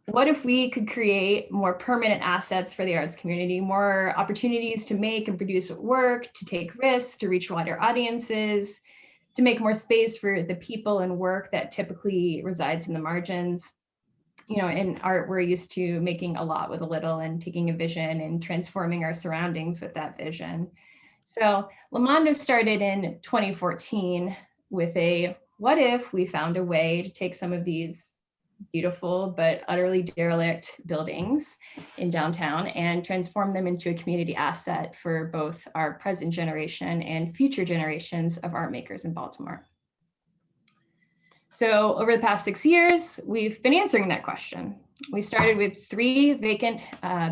What if we could create more permanent assets for the arts community, more opportunities to make and produce work, to take risks, to reach wider audiences, to make more space for the people and work that typically resides in the margins? In art, we're used to making a lot with a little and taking a vision and transforming our surroundings with that vision. So Lamondo started in 2014 with a, what if we found a way to take some of these beautiful but utterly derelict buildings in downtown and transform them into a community asset for both our present generation and future generations of art makers in Baltimore. So over the past 6 years, we've been answering that question. We started with 3 vacant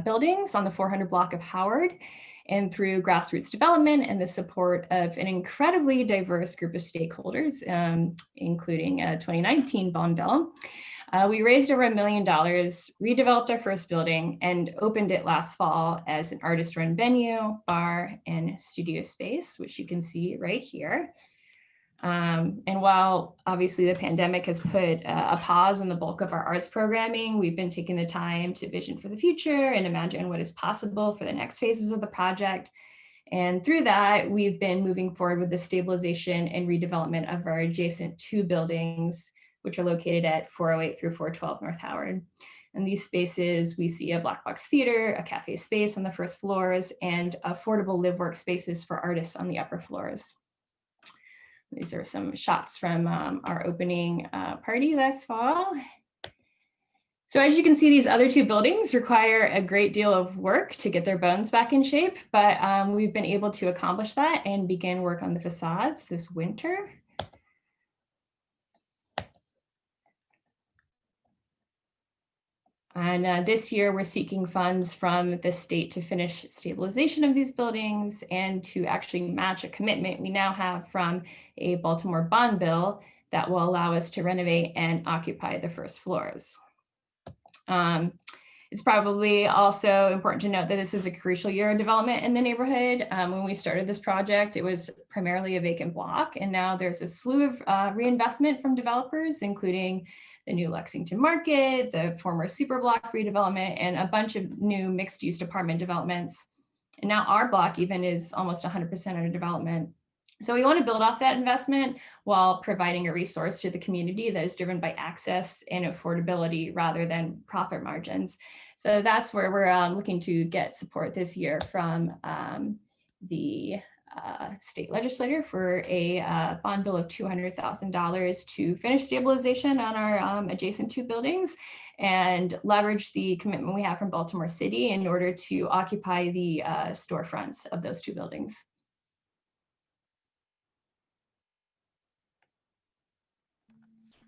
buildings on the 400 block of Howard, and through grassroots development and the support of an incredibly diverse group of stakeholders, including a 2019 bond bill, we raised over $1 million, redeveloped our first building, and opened it last fall as an artist-run venue, bar, and studio space, which you can see right here. And while obviously the pandemic has put a pause on the bulk of our arts programming, we've been taking the time to vision for the future and imagine what is possible for the next phases of the project. And through that, we've been moving forward with the stabilization and redevelopment of our adjacent 2 buildings, which are located at 408 through 412 North Howard. In these spaces, we see a black box theater, a cafe space on the first floors, and affordable live work spaces for artists on the upper floors. These are some shots from our opening party last fall. So as you can see, these other two buildings require a great deal of work to get their bones back in shape, but we've been able to accomplish that and begin work on the facades this winter. And this year, we're seeking funds from the state to finish stabilization of these buildings and to actually match a commitment we now have from a Baltimore bond bill that will allow us to renovate and occupy the first floors. It's probably also important to note that this is a crucial year of development in the neighborhood. When we started this project, it was primarily a vacant block, and now there's a slew of reinvestment from developers, including the new Lexington Market, the former Superblock redevelopment, and a bunch of new mixed-use apartment developments. And now our block even is almost 100% under development. So we want to build off that investment while providing a resource to the community that is driven by access and affordability rather than profit margins. So that's where we're looking to get support this year from the state legislature for a bond bill of $200,000 to finish stabilization on our adjacent two buildings and leverage the commitment we have from Baltimore City in order to occupy the storefronts of those two buildings.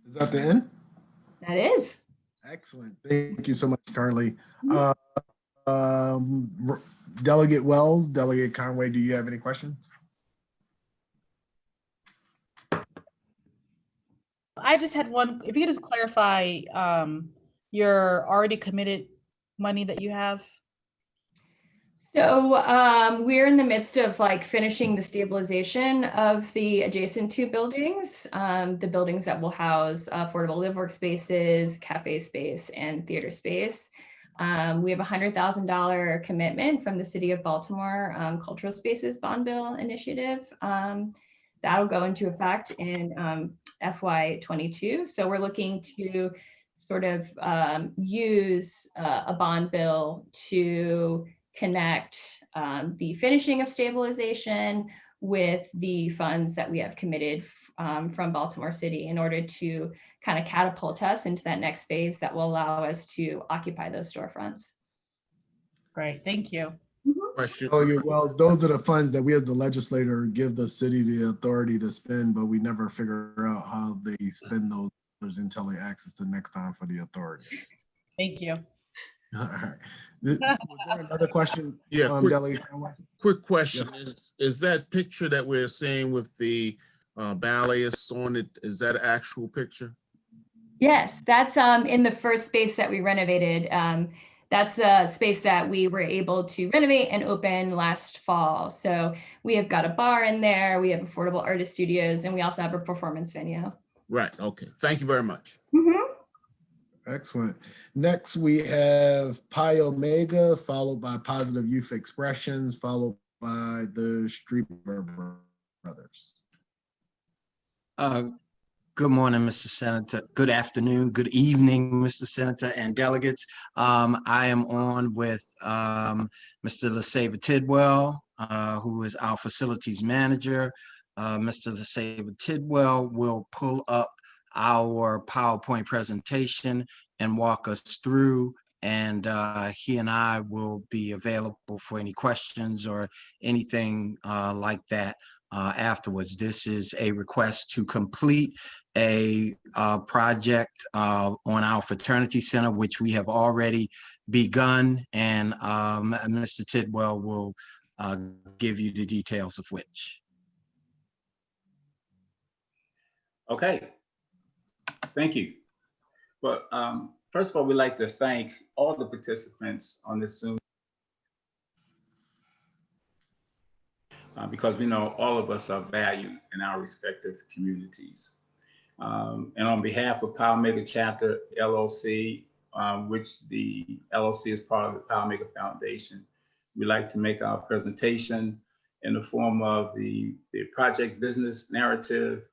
Is that the end? That is. Excellent. Thank you so much, Carly. Delegate Wells, Delegate Conway, do you have any questions? I just had one. If you could just clarify your already committed money that you have. So we're in the midst of finishing the stabilization of the adjacent two buildings, the buildings that will house affordable live workspaces, cafe space, and theater space. We have a $100,000 commitment from the City of Baltimore Cultural Spaces Bond Bill Initiative. That'll go into effect in FY22. So we're looking to sort of use a bond bill to connect the finishing of stabilization with the funds that we have committed from Baltimore City in order to kind of catapult us into that next phase that will allow us to occupy those storefronts. Great, thank you. Question. Well, those are the funds that we as the legislator give the city the authority to spend, but we never figure out how they spend those until they access the next time for the authority. Thank you. All right. Was there another question? Yeah, quick question. Yes. Is that picture that we're seeing with the ballast on it, is that an actual picture? Yes, that's in the first space that we renovated. That's the space that we were able to renovate and open last fall. So we have got a bar in there, we have affordable artist studios, and we also have a performance venue. Right, okay. Thank you very much. Excellent. Next, we have Pi Omega, followed by Positive Youth Expressions, followed by the Streeter Brothers. Good morning, Mr. Senator. Good afternoon, good evening, Mr. Senator and delegates. I am on with Mr. LaSaver Tidwell, who is our facilities manager. Mr. LaSaver Tidwell will pull up our PowerPoint presentation and walk us through, and he and I will be available for any questions or anything like that afterwards. This is a request to complete a project on our fraternity center, which we have already begun, and Mr. Tidwell will give you the details of which. Okay. Thank you. But first of all, we'd like to thank all the participants on this Zoom because we know all of us are valued in our respective communities. And on behalf of Power Maker Chapter LLC, which the LLC is part of the Power Maker Foundation, we'd like to make our presentation in the form of the project business narrative,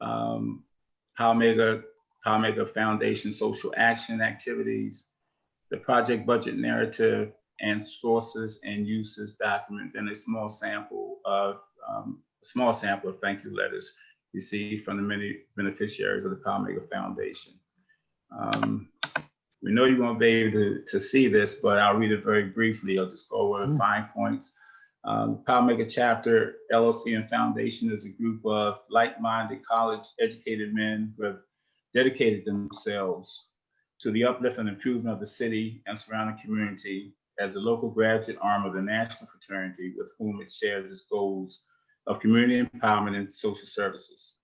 Power Maker Foundation social action activities, the project budget narrative, and sources and uses document, and a small sample of thank you letters received from the many beneficiaries of the Power Maker Foundation. We know you won't be able to see this, but I'll read it very briefly. I'll just go over the fine points. Powermaker Chapter LLC and Foundation is a group of like-minded college-educated men who have dedicated themselves to the uplift and improvement of the city and surrounding community as a local graduate arm of the national fraternity with whom it shares its goals of community empowerment and social services.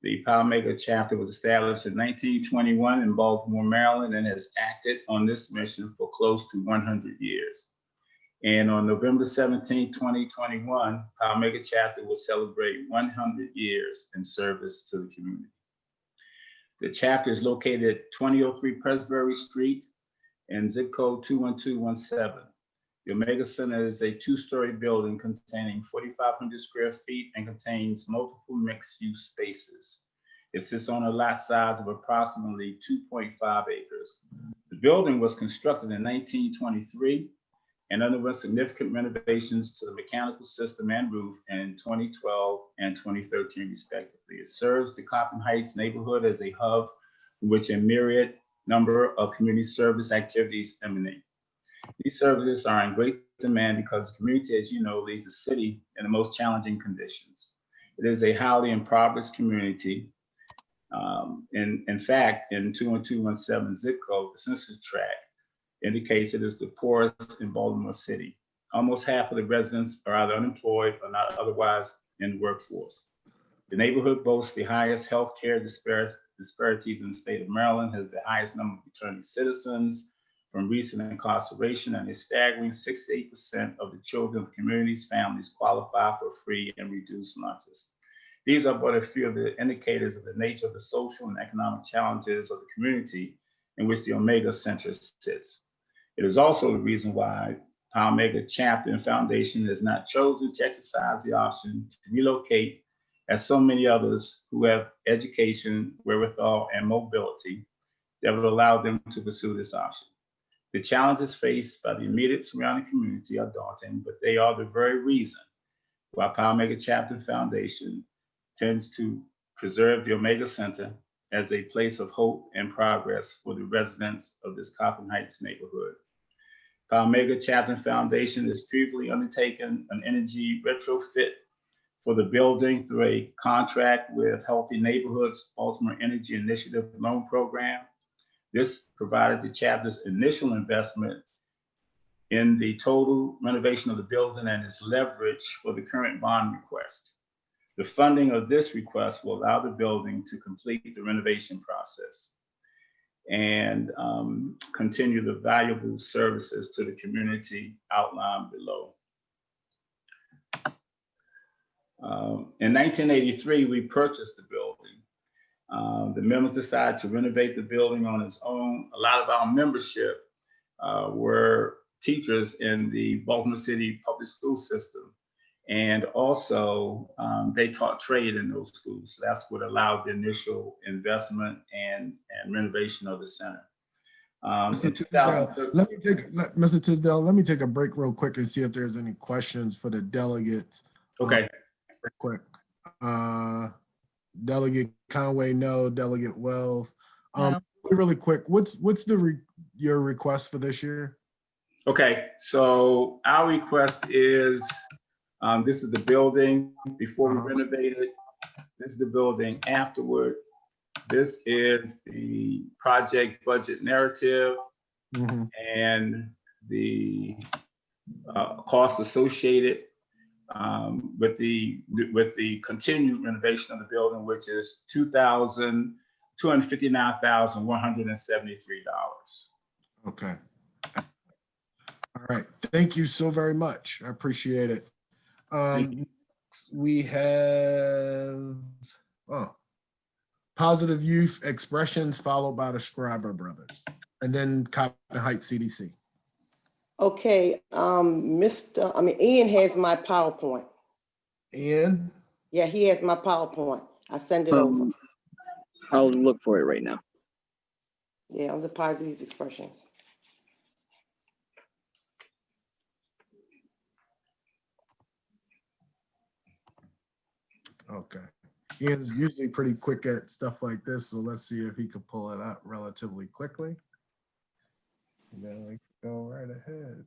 The Powermaker Chapter was established in 1921 in Baltimore, Maryland, and has acted on this mission for close to 100 years. And on November 17, 2021, Powermaker Chapter will celebrate 100 years in service to the community. The chapter is located at 2003 Presbury Street and zip code 21217. The Omega Center is a two-story building containing 4,500 square feet and contains multiple mixed-use spaces. It sits on a lot size of approximately 2.5 acres. The building was constructed in 1923 and underwent significant renovations to the mechanical system and roof in 2012 and 2013, respectively. It serves the Coppin Heights neighborhood as a hub from which a myriad number of community service activities emanate. These services are in great demand because the community, as you know, leaves the city in the most challenging conditions. It is a highly impoverished community. In fact, in 21217 zip code, the census tract indicates it is the poorest in Baltimore City. Almost half of the residents are either unemployed or not otherwise in the workforce. The neighborhood boasts the highest healthcare disparities in the state of Maryland, has the highest number of returning citizens from recent incarceration, and a staggering 68% of the children of the community's families qualify for free and reduced lunches. These are but a few of the indicators of the nature of the social and economic challenges of the community in which the Omega Center sits. It is also the reason why Powermaker Chapter and Foundation has not chosen to exercise the option to relocate, as so many others who have education, wherewithal, and mobility that would allow them to pursue this option. The challenges faced by the immediate surrounding community are daunting, but they are the very reason why Powermaker Chapter and Foundation tends to preserve the Omega Center as a place of hope and progress for the residents of this Coppin Heights neighborhood. Powermaker Chapter and Foundation has previously undertaken an energy retrofit for the building through a contract with Healthy Neighborhoods Baltimore Energy Initiative Loan Program. This provided the chapter's initial investment in the total renovation of the building and its leverage for the current bond request. The funding of this request will allow the building to complete the renovation process and continue the valuable services to the community outlined below. In 1983, we purchased the building. The members decided to renovate the building on its own. A lot of our membership were teachers in the Baltimore City public school system. And also they taught trade in those schools. So that's what allowed the initial investment and renovation of the center. Mr. Tisdale, let me take a break real quick and see if there's any questions for the delegates. Okay. Real quick. Delegate Conway, no. Delegate Wells. No. Really quick, what's your request for this year? Okay, so our request is, this is the building before we renovate it. This is the building afterward. This is the project budget narrative and the cost associated with the continued renovation of the building, which is $259,173. Okay. All right. Thank you so very much. I appreciate it. We have Positive Youth Expressions, followed by the Scriber Brothers, and then Coppin Heights CDC. Okay, Ian has my PowerPoint. Ian? Yeah, he has my PowerPoint. I send it over. I'll look for it right now. Yeah, on the Positive Youth Expressions. Okay. Ian's usually pretty quick at stuff like this, so let's see if he could pull it up relatively quickly. Then we can go right ahead.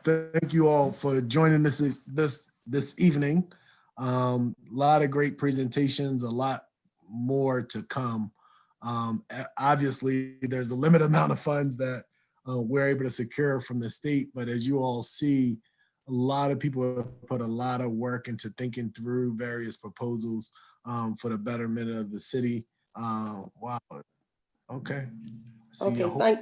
Thank you all for joining us this evening. A lot of great presentations, a lot more to come. Obviously, there's a limited amount of funds that we're able to secure from the state, but as you all see, a lot of people have put a lot of work into thinking through various proposals for the betterment of the city. Wow. Okay. Okay,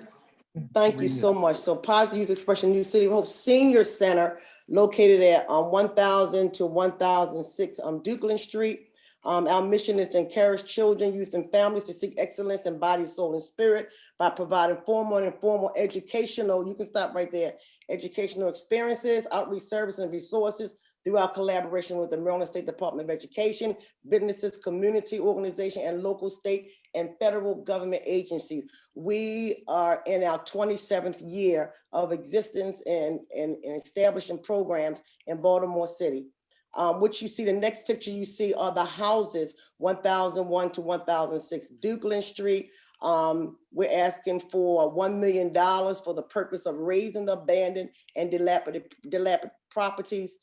thank you so much. So Positive Youth Expression New City of Hope Senior Center located at 1000 to 1006 Dukeland Street. Our mission is to encourage children, youth, and families to seek excellence in body, soul, and spirit by providing formal and informal educational, you can stop right there, educational experiences, outreach services, and resources through our collaboration with the Maryland State Department of Education, businesses, community organization, and local, state, and federal government agencies. We are in our 27th year of existence and establishing programs in Baltimore City. What you see, the next picture you see are the houses, 1001 to 1006 Dukeland Street. We're asking for $1 million for the purpose of raising the abandoned and dilapidated properties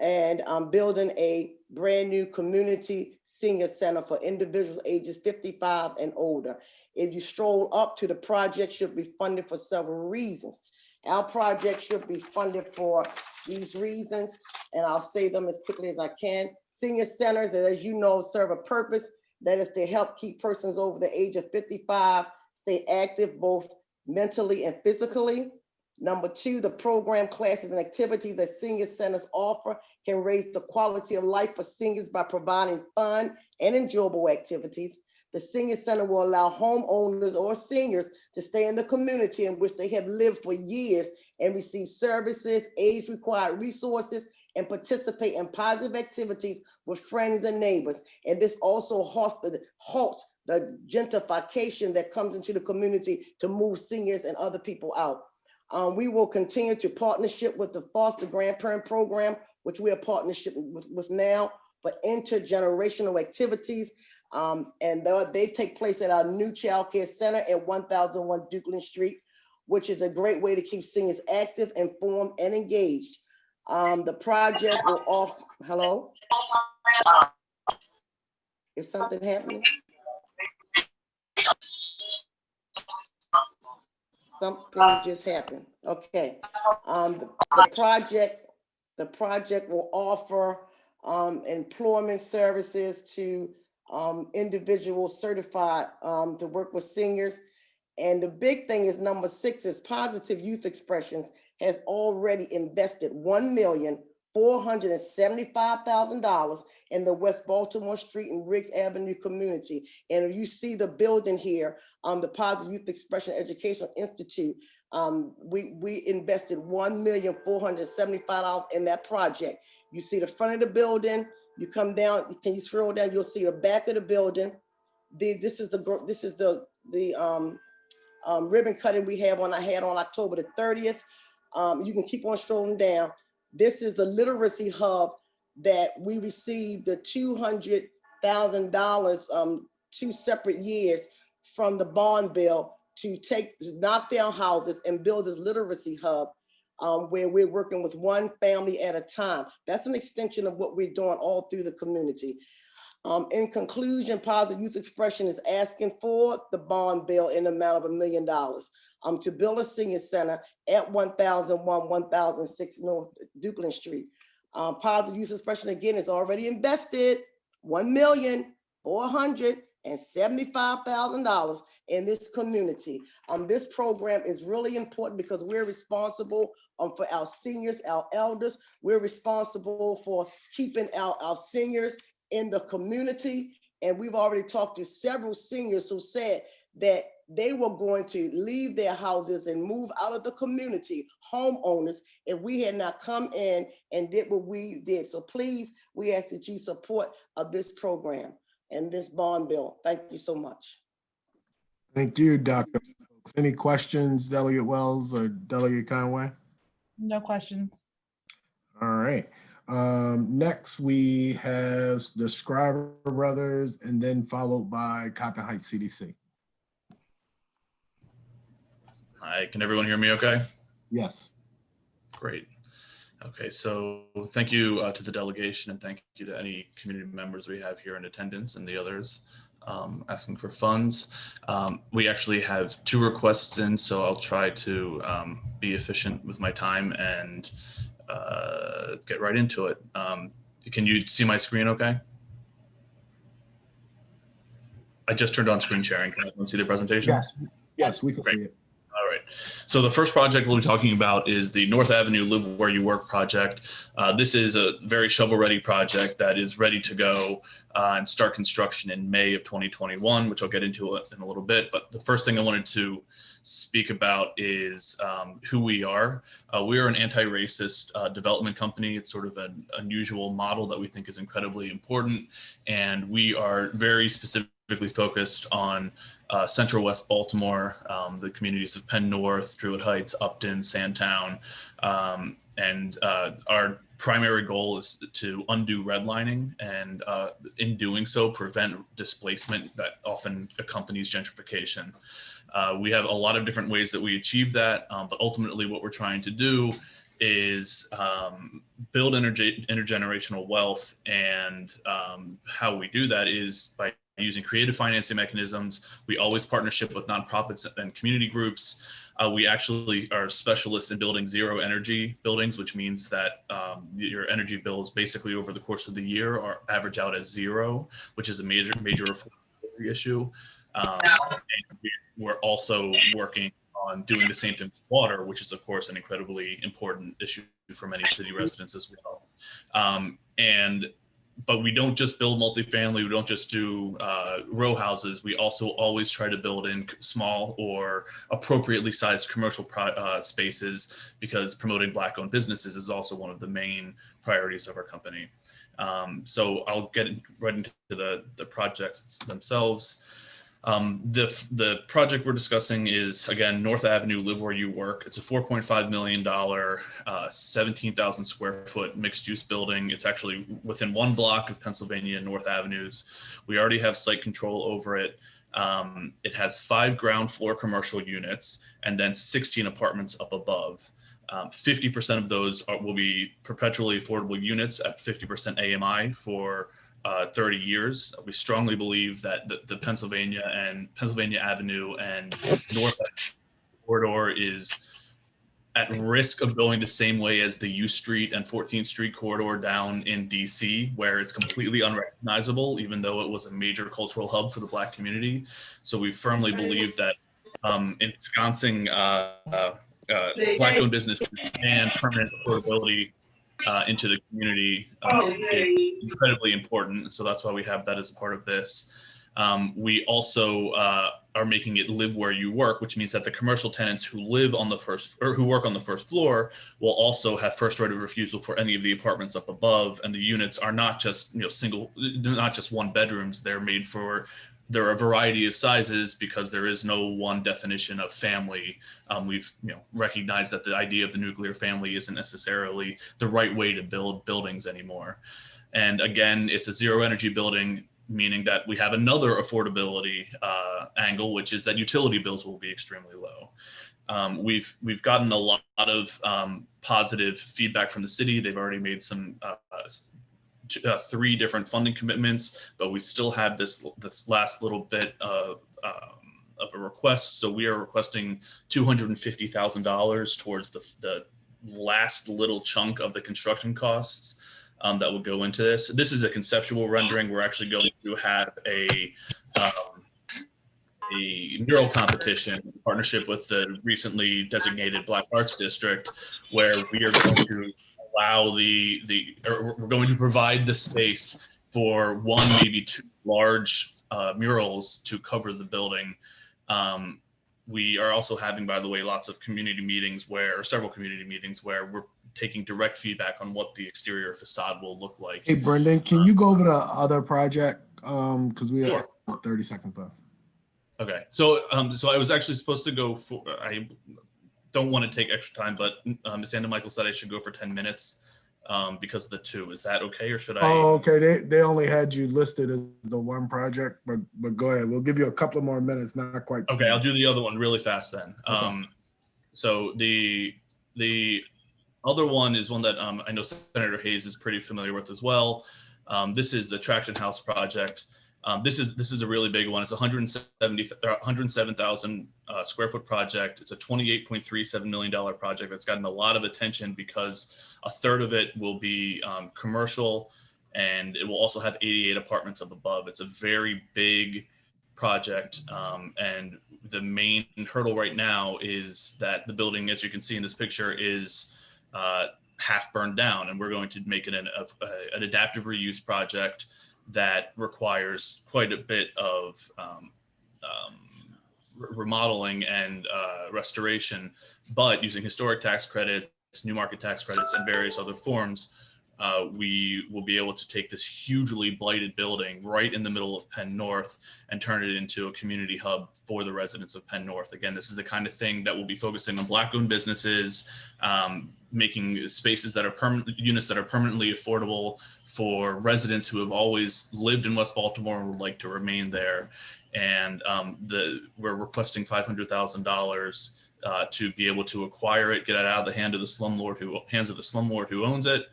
and building a brand new community senior center for individuals ages 55 and older. If you stroll up to the project, should be funded for several reasons. Our project should be funded for these reasons, and I'll say them as quickly as I can. Senior centers, as you know, serve a purpose that is to help keep persons over the age of 55 stay active both mentally and physically. Number two, the program, classes, and activities that senior centers offer can raise the quality of life for seniors by providing fun and enjoyable activities. The senior center will allow homeowners or seniors to stay in the community in which they have lived for years and receive services, age-required resources, and participate in positive activities with friends and neighbors. And this also halts the gentrification that comes into the community to move seniors and other people out. We will continue to partnership with the foster grandparent program, which we are partnership with now, for intergenerational activities. And they take place at our new child care center at 1001 Dukeland Street, which is a great way to keep seniors active, informed, and engaged. The project will offer, hello? Is something happening? Something just happened. Okay. The project will offer employment services to individuals certified to work with seniors. And the big thing is number 6 is Positive Youth Expressions has already invested $1,475,000 in the West Baltimore Street and Riggs Avenue community. And if you see the building here, the Positive Youth Expression Educational Institute, we invested $1,475,000 in that project. You see the front of the building, you come down, can you scroll down, you'll see the back of the building. This is the ribbon cutting we had on October the 30th. You can keep on strolling down. This is the literacy hub that we received the $200,000 2 separate years from the bond bill to knock down houses and build this literacy hub where we're working with one family at a time. That's an extension of what we're doing all through the community. In conclusion, Positive Youth Expression is asking for the bond bill in the amount of $1 million to build a senior center at 1001, 1006 North Dukeland Street. Positive Youth Expression, again, is already invested $1,475,000 in this community. This program is really important because we're responsible for our seniors, our elders. We're responsible for keeping our seniors in the community. And we've already talked to several seniors who said that they were going to leave their houses and move out of the community, homeowners, if we had not come in and did what we did. So please, we ask that you support this program and this bond bill. Thank you so much. Thank you, Dr. Any questions, Delegate Wells or Delegate Conway? No questions. All right. Next, we have the Scriber Brothers, and then followed by Coppin Heights CDC. Hi, can everyone hear me okay? Yes. Great. Okay, so thank you to the delegation, and thank you to any community members we have here in attendance and the others asking for funds. We actually have 2 requests in, so I'll try to be efficient with my time and get right into it. Can you see my screen okay? I just turned on screen sharing. Can everyone see the presentation? Yes, we can see it. All right. So the first project we'll be talking about is the North Avenue Live Where You Work project. This is a very shovel-ready project that is ready to go and start construction in May of 2021, which I'll get into in a little bit. But the first thing I wanted to speak about is who we are. We are an anti-racist development company. It's sort of an unusual model that we think is incredibly important. And we are very specifically focused on Central West Baltimore, the communities of Penn North, Druid Heights, Upton, Sandtown. And our primary goal is to undo redlining and in doing so, prevent displacement that often accompanies gentrification. We have a lot of different ways that we achieve that, but ultimately what we're trying to do is build intergenerational wealth, and how we do that is by using creative financing mechanisms. We always partnership with nonprofits and community groups. We actually are specialists in building zero energy buildings, which means that your energy bills basically over the course of the year are average out as 0, which is a major affordability issue. And we're also working on doing the same thing with water, which is of course an incredibly important issue for many city residents as well. But we don't just build multifamily, we don't just do row houses. We also always try to build in small or appropriately sized commercial spaces, because promoting Black-owned businesses is also one of the main priorities of our company. So I'll get right into the projects themselves. The project we're discussing is, again, North Avenue Live Where You Work. It's a $4.5 million, 17,000 square foot mixed use building. It's actually within 1 block of Pennsylvania and North Avenues. We already have site control over it. It has 5 ground floor commercial units and then 16 apartments up above. 50% of those will be perpetually affordable units at 50% AMI for 30 years. We strongly believe that the Pennsylvania Avenue and North corridor is at risk of going the same way as the U Street and 14th Street corridor down in DC, where it's completely unrecognizable, even though it was a major cultural hub for the Black community. So we firmly believe that ensconcing Black-owned businesses and permanent affordability into the community is incredibly important. So that's why we have that as a part of this. We also are making it live where you work, which means that the commercial tenants who live on the first, or who work on the first floor, will also have first right of refusal for any of the apartments up above. And the units are not just, not just 1 bedrooms. They're made for, there are a variety of sizes because there is no one definition of family. We've recognized that the idea of the nuclear family isn't necessarily the right way to build buildings anymore. And again, it's a zero energy building, meaning that we have another affordability angle, which is that utility bills will be extremely low. We've gotten a lot of positive feedback from the city. They've already made some 3 different funding commitments, but we still have this last little bit of a request. So we are requesting $250,000 towards the last little chunk of the construction costs that would go into this. This is a conceptual rendering. We're actually going to have a mural competition in partnership with the recently designated Black Arts District, where we are going to allow we're going to provide the space for 1, maybe 2 large murals to cover the building. We are also having, by the way, lots of community meetings several community meetings where we're taking direct feedback on what the exterior facade will look like. Hey, Brendan, can you go over the other project? Because we have 30 seconds left. Okay, so I was actually supposed to go for, I don't want to take extra time, but Ms. Michael said I should go for 10 minutes. because of the two. Is that okay, or should I? Oh, okay. They only had you listed as the one project, but go ahead. We'll give you a couple of more minutes, not quite. Okay, I'll do the other one really fast then. Okay. So the other one is one that I know Senator Hayes is pretty familiar with as well. This is the Traction House project. This is a really big one. It's a 107,000 square foot project. It's a $28.37 million project that's gotten a lot of attention because a third of it will be commercial, and it will also have 88 apartments up above. It's a very big project, and the main hurdle right now is that the building, as you can see in this picture, is half burned down, and we're going to make it an adaptive reuse project that requires quite a bit of remodeling and restoration, but using historic tax credits, new market tax credits, and various other forms, we will be able to take this hugely blighted building right in the middle of Penn North and turn it into a community hub for the residents of Penn North. Again, this is the kind of thing that will be focusing on Black-owned businesses, making spaces that are permanent, units that are permanently affordable for residents who have always lived in West Baltimore and would like to remain there. And we're requesting $500,000 to be able to acquire it, get it out of the hands of the slumlord who owns it,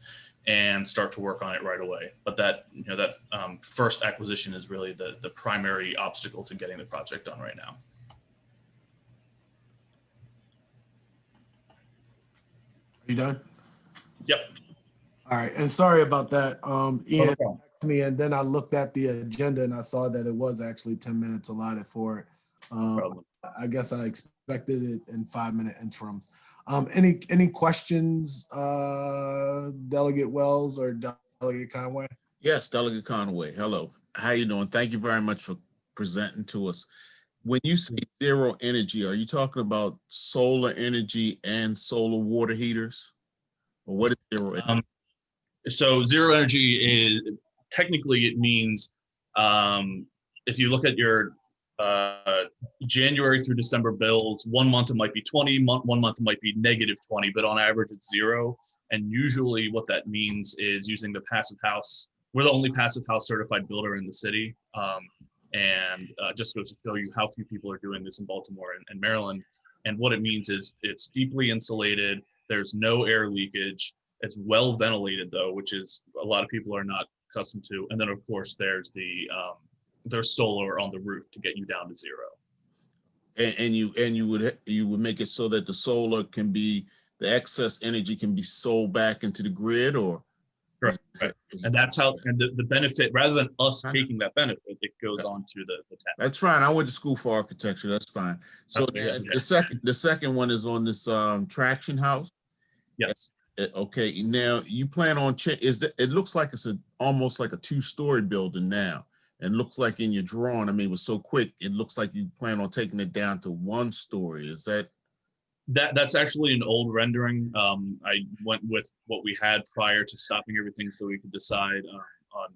and start to work on it right away. But that first acquisition is really the primary obstacle to getting the project done right now. You done? Yep. All right. And sorry about that. Ian problem. texted me, and then I looked at the agenda and I saw that it was actually 10 minutes allotted for it. I guess I expected it in 5-minute interims. Any questions, Delegate Wells or Delegate Conway? Yes, Delegate Conway. Hello. How you doing? Thank you very much for presenting to us. When you say zero energy, are you talking about solar energy and solar water heaters? Or what is zero energy? So zero energy is, technically it means, if you look at your January through December bills, 1 month it might be 20, 1 month it might be -20, but on average it's 0. And usually what that means is using the passive house. We're the only passive house certified builder in the city. And just goes to show you how few people are doing this in Baltimore and Maryland. And what it means is it's deeply insulated. There's no air leakage. It's well ventilated though, which is a lot of people are not accustomed to. And then of course there's solar on the roof to get you down to 0. And you would make it so that the solar can be, the excess energy can be sold back into the grid, or? Right. And that's how, and the benefit, rather than us taking that benefit, it goes on to the tenant. That's fine. I went to school for architecture. That's fine. So the second one is on this traction house. Yes. Okay. Now you plan on it looks like it's almost like a 2-story building now, and looks like in your drawing, I mean, it was so quick. It looks like you plan on taking it down to 1 story. Is that? That's actually an old rendering. I went with what we had prior to stopping everything so we could decide on.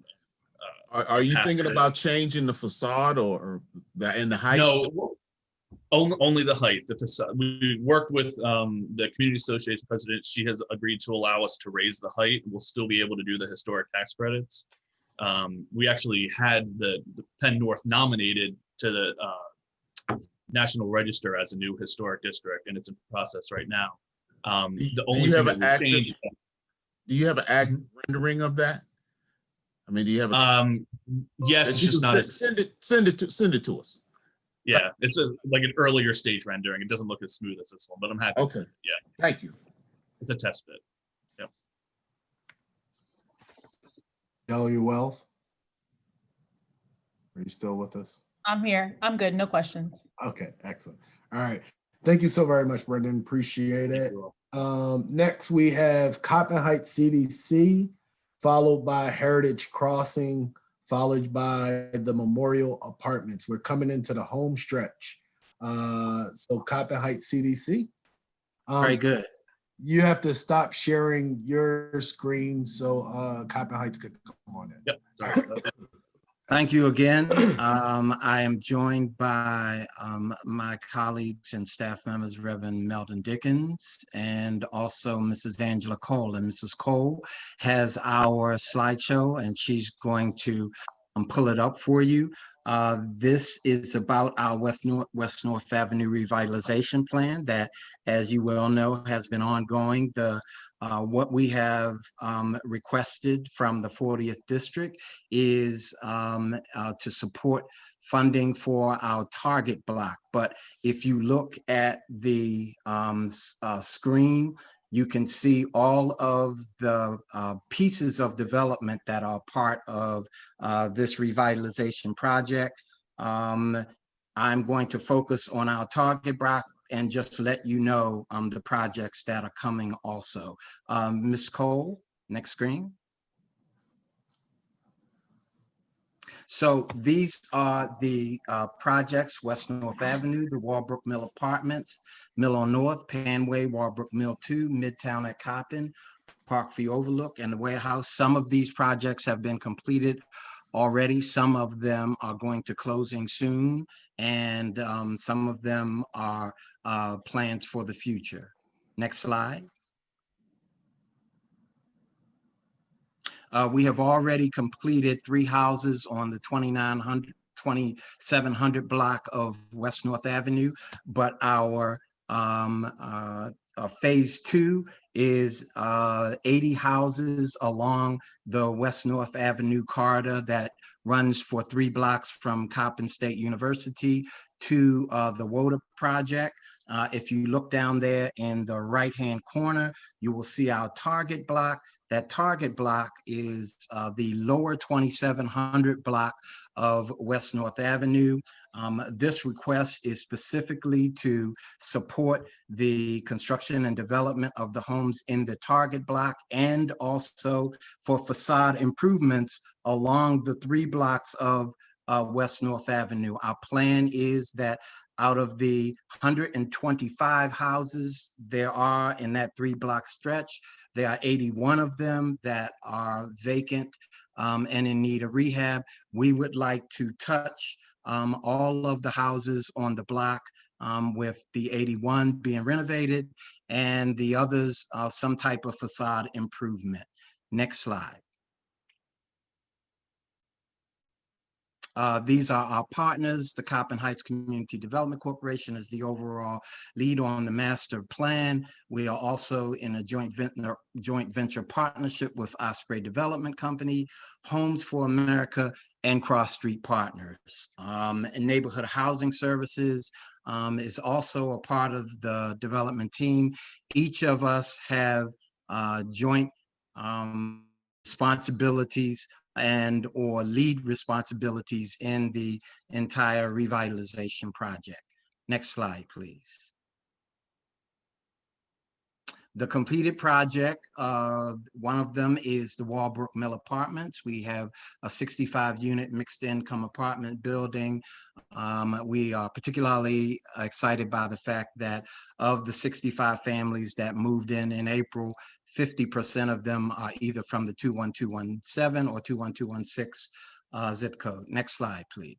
Are you thinking about changing the facade or the height? No, only the height. The facade. We worked with the community association president. She has agreed to allow us to raise the height. We'll still be able to do the historic tax credits. We actually had the Penn North nominated to the National Register as a new historic district, and it's in process right now. The only thing that will change. Do you have an active rendering of that? I mean, do you have a? Yes, it's just not. Send it to us. Yeah, it's like an earlier stage rendering. It doesn't look as smooth as this one, but I'm happy. Okay. Yeah. Thank you. It's a test bit. Yep. Delegate Wells, are you still with us? I'm here. I'm good. No questions. Okay, excellent. All right. Thank you so very much, Brendan. Appreciate it. Next, we have Coppin Heights CDC, followed by Heritage Crossing, followed by the Memorial Apartments. We're coming into the home stretch. So Coppin Heights CDC. Very good. You have to stop sharing your screen so Coppin Heights could come on in. Yep. Sorry. Thank you again. I am joined by my colleagues and staff members, Reverend Melvin Dickens, and also Mrs. Angela Cole. And Mrs. Cole has our slideshow, and she's going to pull it up for you. This is about our West North Avenue revitalization plan that, as you well know, has been ongoing. What we have requested from the 40th District is to support funding for our target block. But if you look at the screen, you can see all of the pieces of development that are part of this revitalization project. I'm going to focus on our target block and just let you know the projects that are coming also. Ms. Cole, next screen. So these are the projects: West North Avenue, the Walbrook Mill Apartments, Mill on North, Panway, Walbrook Mill 2, Midtown at Coppin, Parkview Overlook, and the warehouse. Some of these projects have been completed already. Some of them are going to closing soon, and some of them are plans for the future. Next slide. We have already completed 3 houses on the 2700 block of West North Avenue, but our phase 2 is 80 houses along the West North Avenue corridor that runs for 3 blocks from Coppin State University to the WOTA project. If you look down there in the right-hand corner, you will see our target block. That target block is the lower 2700 block of West North Avenue. This request is specifically to support the construction and development of the homes in the target block, and also for facade improvements along the 3 blocks of West North Avenue. Our plan is that out of the 125 houses there are in that 3-block stretch, there are 81 of them that are vacant and in need of rehab. We would like to touch all of the houses on the block, with the 81 being renovated and the others some type of facade improvement. Next slide. These are our partners. The Coppin Heights Community Development Corporation is the overall lead on the master plan. We are also in a joint venture partnership with Osprey Development Company, Homes for America, and Cross Street Partners. And Neighborhood Housing Services is also a part of the development team. Each of us have joint responsibilities and or lead responsibilities in the entire revitalization project. Next slide, please. The completed project, one of them is the Walbrook Mill Apartments. We have a 65-unit mixed income apartment building. We are particularly excited by the fact that of the 65 families that moved in April, 50% of them are either from the 21217 or 21216 zip code. Next slide, please.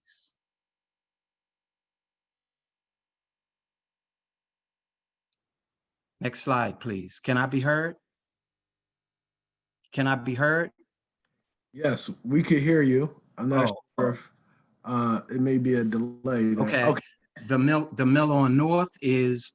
Next slide, please. Can I be heard? Can I be heard? Yes, we could hear you. I'm not sure if it may be a delay. Okay. The mill on North is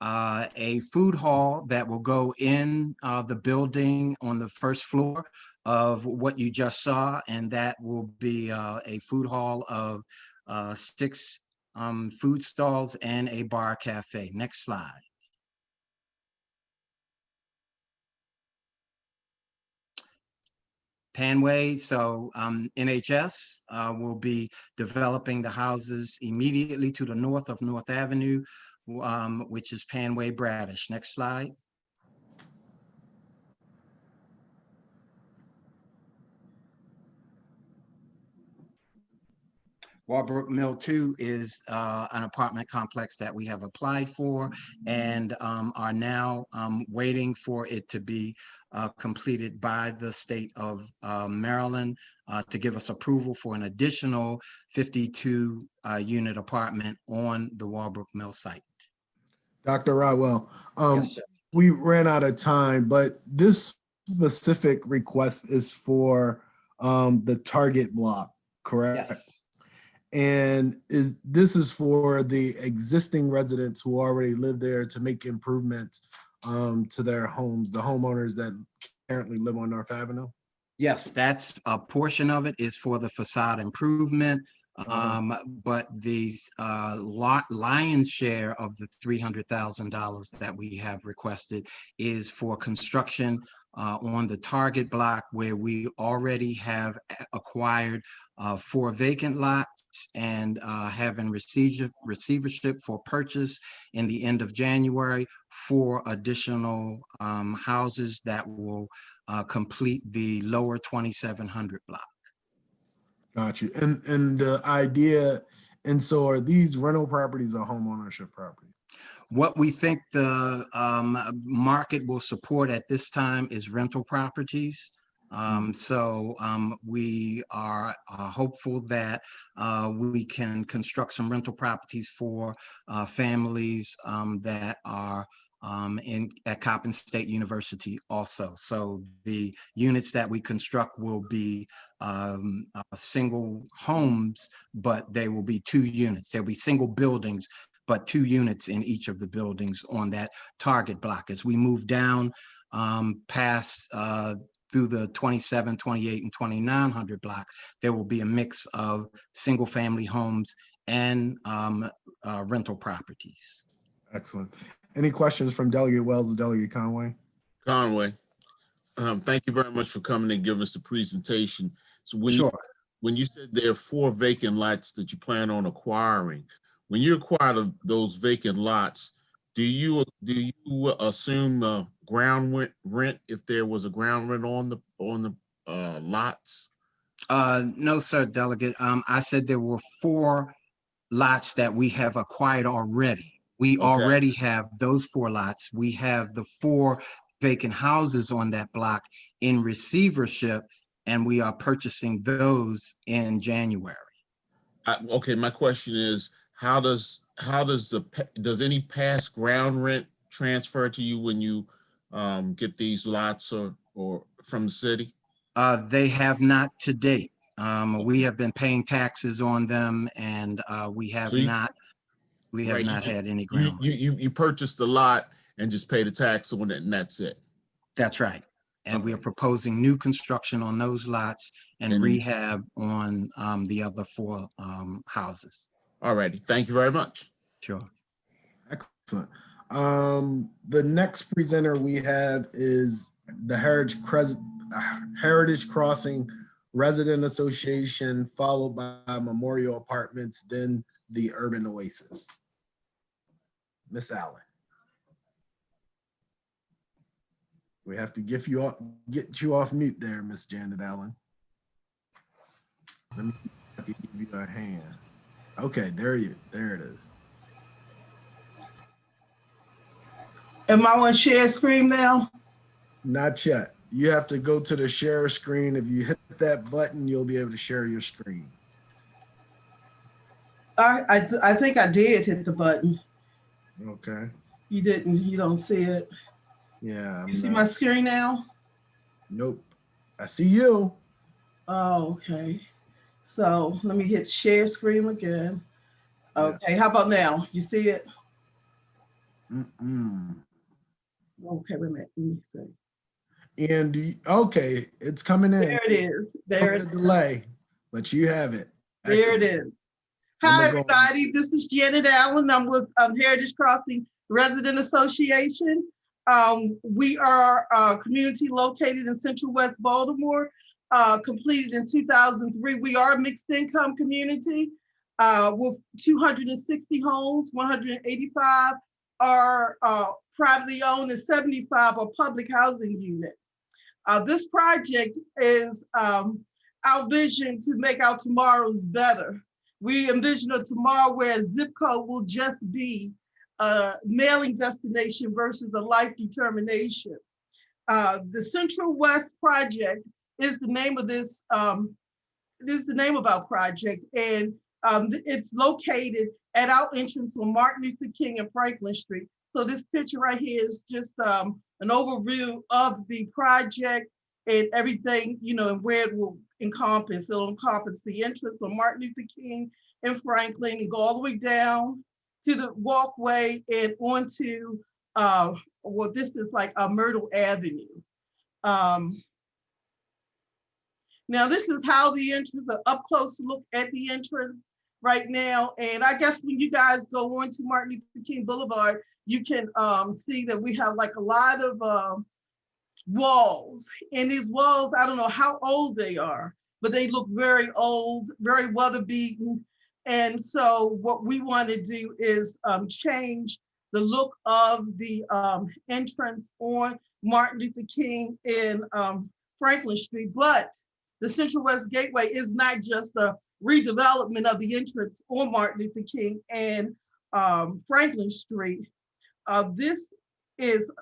a food hall that will go in the building on the first floor of what you just saw, and that will be a food hall of 6 food stalls and a bar cafe. Next slide. Panway, so NHS will be developing the houses immediately to the north of North Avenue, which is Panway Bradish. Next slide. Walbrook Mill 2 is an apartment complex that we have applied for and are now waiting for it to be completed by the state of Maryland to give us approval for an additional 52 unit apartment on the Walbrook Mill site. Dr. Rodwell, Yes, sir. we ran out of time, but this specific request is for the target block, correct? Yes. And this is for the existing residents who already live there to make improvements to their homes, the homeowners that currently live on North Avenue? Yes, that's a portion of it is for the facade improvement. But the lion's share of the $300,000 that we have requested is for construction on the target block where we already have acquired 4 vacant lots and having receivership for purchase in the end of January, 4 additional houses that will complete the lower 2700 block. Got you. And the idea, and so are these rental properties or home ownership properties? What we think the market will support at this time is rental properties. So we are hopeful that we can construct some rental properties for families that are at Kappa State University also. So the units that we construct will be single homes, but they will be 2 units. There'll be single buildings, but 2 units in each of the buildings on that target block. As we move down past through the 27, 28, and 2900 block, there will be a mix of single family homes and rental properties. Excellent. Any questions from Delegate Wells or Delegate Conway? Conway, thank you very much for coming and giving us the presentation. So when you said there are 4 vacant lots that you plan on acquiring, when you acquire those vacant lots, do you assume ground rent if there was a ground rent on the lots? No, sir, Delegate. I said there were 4 lots that we have acquired already. We already have those 4 lots. We have the 4 vacant houses on that block in receivership, and we are purchasing those in January. Okay, my question is, does any past ground rent transfer to you when you get these lots or from the city? They have not to date. We have been paying taxes on them, and we have not had any ground rent. You purchased the lot and just pay the tax on it, and that's it. That's right. And we are proposing new construction on those lots and rehab on the other 4 houses. All righty. Thank you very much. Sure. Excellent. The next presenter we have is the Heritage Crossing Resident Association, followed by Memorial Apartments, then the Urban Oasis. Miss Allen. We have to get you off mute there, Miss Janet Allen. Let me give you a hand. Okay, there it is. Am I on share screen now? Not yet. You have to go to the share screen. If you hit that button, you'll be able to share your screen. I think I did hit the button. Okay. You didn't, you don't see it. Yeah. You see my screen now? Nope. I see you. Oh, okay. So let me hit share screen again. Okay, how about now? You see it? Okay, wait a minute. Let me see. And okay, it's coming in. There it is. There it is. Delay, but you have it. There it is. Hi, everybody. This is Janet Allen. I'm with Heritage Crossing Resident Association. We are a community located in Central West Baltimore, completed in 2003. We are a mixed income community with 260 homes, 185 are privately owned and 75 are public housing units. This project is our vision to make our tomorrows better. We envision a tomorrow where zip code will just be a mailing destination versus a life determination. The Central West Project is the name of this, is the name of our project, and it's located at our entrance on Martin Luther King and Franklin Street. So this picture right here is just an overview of the project and everything, you know, and where it will encompass. It'll encompass the entrance on Martin Luther King and Franklin and go all the way down to the walkway and onto, well, this is like a Myrtle Avenue. Now this is how the entrance, an up close look at the entrance right now. And I guess when you guys go on to Martin Luther King Boulevard, you can see that we have like a lot of walls. And these walls, I don't know how old they are, but they look very old, very weather beaten. And so what we want to do is change the look of the entrance on Martin Luther King and Franklin Street. But the Central West Gateway is not just a redevelopment of the entrance on Martin Luther King and Franklin Street. This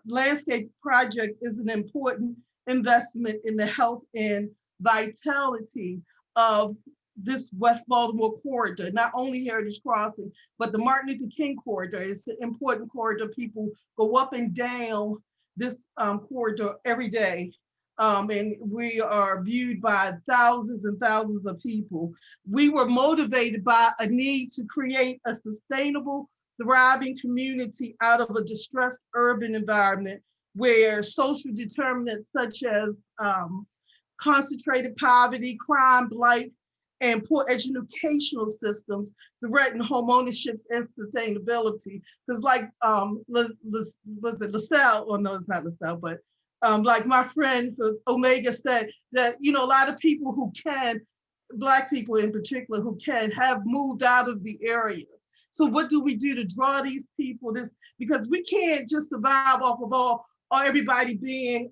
landscape project is an important investment in the health and vitality of this West Baltimore corridor, not only Heritage Crossing, but the Martin Luther King corridor. It's an important corridor. People go up and down this corridor every day. And we are viewed by thousands and thousands of people. We were motivated by a need to create a sustainable, thriving community out of a distressed urban environment where social determinants such as concentrated poverty, crime, blight, and poor educational systems threaten home ownership and sustainability. Because like, was it LaSalle? Or no, it's not LaSalle, but like my friend Omega said, that, you know, a lot of people who can, Black people in particular, who can have moved out of the area. So what do we do to draw these people? Because we can't just survive off of all everybody being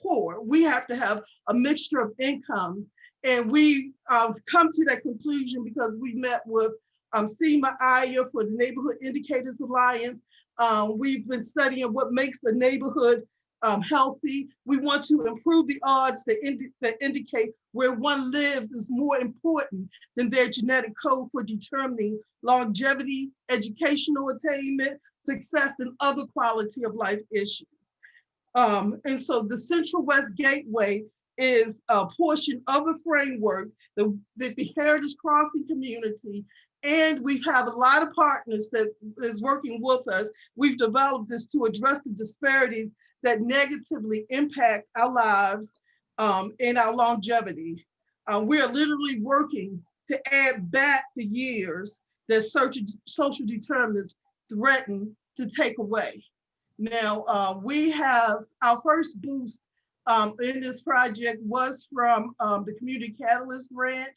poor. We have to have a mixture of income. And we come to that conclusion because we met with Seema Iyer for the Neighborhood Indicators Alliance. We've been studying what makes the neighborhood healthy. We want to improve the odds that indicate where one lives is more important than their genetic code for determining longevity, educational attainment, success, and other quality of life issues. And so the Central West Gateway is a portion of the framework that the Heritage Crossing community, and we have a lot of partners that is working with us. We've developed this to address the disparities that negatively impact our lives and our longevity. We are literally working to add back the years that social determinants threaten to take away. Now, we have our first boost in this project was from the Community Catalyst Grant.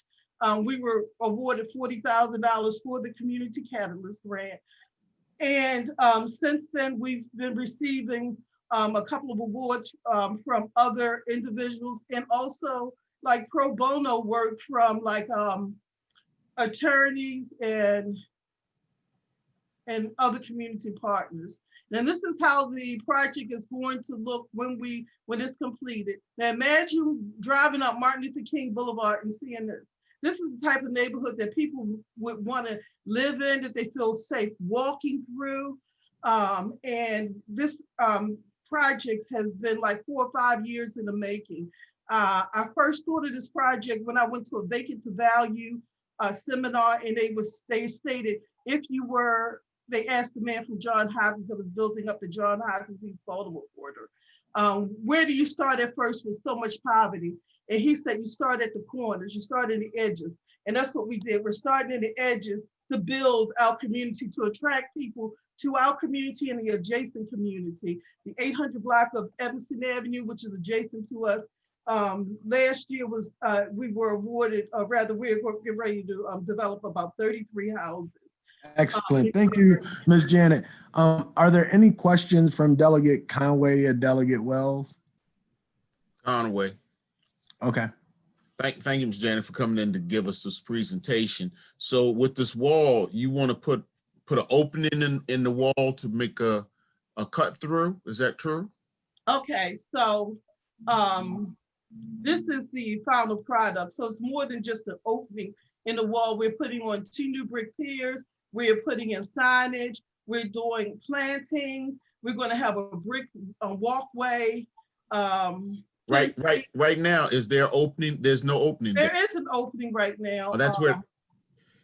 We were awarded $40,000 for the Community Catalyst Grant. And since then, we've been receiving a couple of awards from other individuals, and also like pro bono work from like attorneys and other community partners. And this is how the project is going to look when it's completed. Now imagine driving up Martin Luther King Boulevard and seeing this. This is the type of neighborhood that people would want to live in, that they feel safe walking through. And this project has been like 4 or 5 years in the making. I first thought of this project when I went to a vacant to value seminar, and they stated, if you were, they asked the man from John Hopkins that was building up the John Hopkins East Baltimore corridor, where do you start at first with so much poverty? And he said, you start at the corners, you start in the edges. And that's what we did. We're starting in the edges to build our community, to attract people to our community and the adjacent community. The 800 block of Evanston Avenue, which is adjacent to us. Last year was, we were awarded, rather we're getting ready to develop about 33 houses. Excellent. Thank you, Ms. Janet. Are there any questions from Delegate Conway or Delegate Wells? Conway. Okay. Thank you, Ms. Janet, for coming in to give us this presentation. So with this wall, you want to put an opening in the wall to make a cut through? Is that true? Okay, so this is the final product. So it's more than just an opening in the wall. We're putting on 2 new brick piers. We're putting in signage. We're doing plantings. We're going to have a brick walkway. Right now, is there opening? There's no opening. There is an opening right now. Oh, that's where.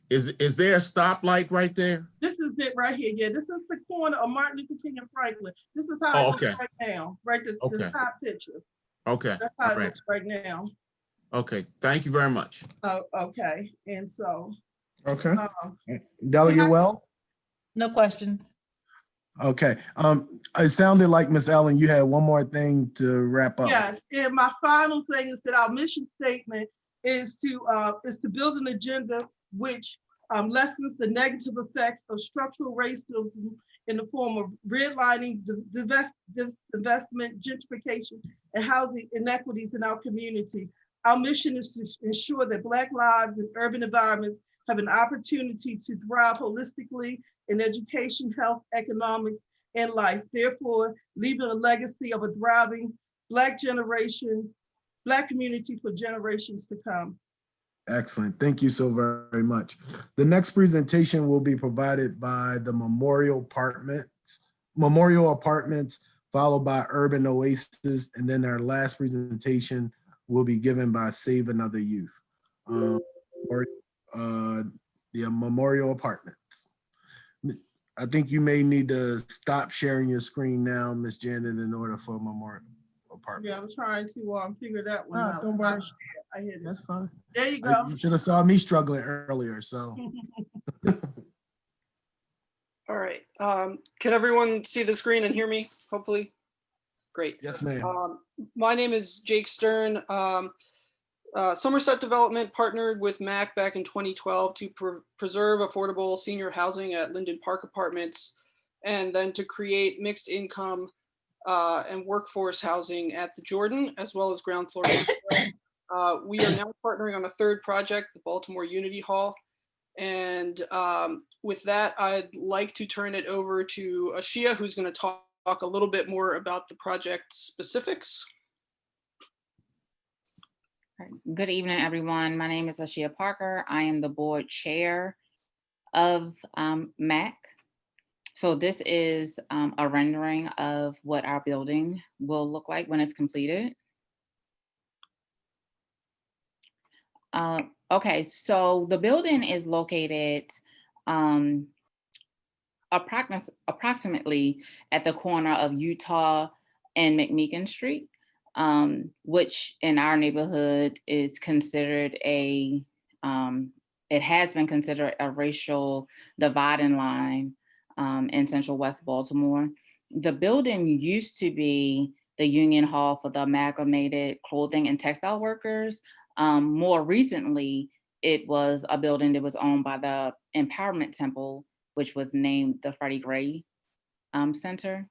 Is there a stoplight right there? This is it right here. Yeah, this is the corner of Martin Luther King and Franklin. This is how it looks right now. Right, the top picture. Okay. That's how it looks right now. Okay. Thank you very much. Okay, and so. Okay. Delegate Well? No questions. Okay. It sounded like, Ms. Allen, you had one more thing to wrap up. Yes, and my final thing is that our mission statement is to build an agenda which lessens the negative effects of structural racism in the form of redlining, divestment, gentrification, and housing inequities in our community. Our mission is to ensure that Black lives in urban environments have an opportunity to thrive holistically in education, health, economics, and life. Therefore, leaving a legacy of a thriving Black community for generations to come. Excellent. Thank you so very much. The next presentation will be provided by the Memorial Apartments, followed by Urban Oasis, and then our last presentation will be given by Save Another Youth. The Memorial Apartments. I think you may need to stop sharing your screen now, Ms. Janet, in order for Memorial Apartments. Yeah, I'm trying to figure that one out. Don't worry. I hear That's fine. There you go. You should have saw me struggling earlier, so. All right. Can everyone see the screen and hear me, hopefully? Great. Yes, ma'am. My name is Jake Stern. Somerset Development partnered with MAC back in 2012 to preserve affordable senior housing at Linden Park Apartments, and then to create mixed income and workforce housing at the Jordan, as well as ground floor. We are now partnering on a third project, the Baltimore Unity Hall. And with that, I'd like to turn it over to Ashia, who's going to talk a little bit more about the project specifics. Good evening, everyone. My name is Ashia Parker. I am the board chair of MAC. So this is a rendering of what our building will look like when it's completed. Okay, so the building is located approximately at the corner of Utah and McMeekin Street, which in our neighborhood is considered it has been considered a racial dividing line in Central West Baltimore. The building used to be the Union Hall for the Amalgamated Clothing and Textile Workers. More recently, it was a building that was owned by the Empowerment Temple, which was named the Freddie Gray Center.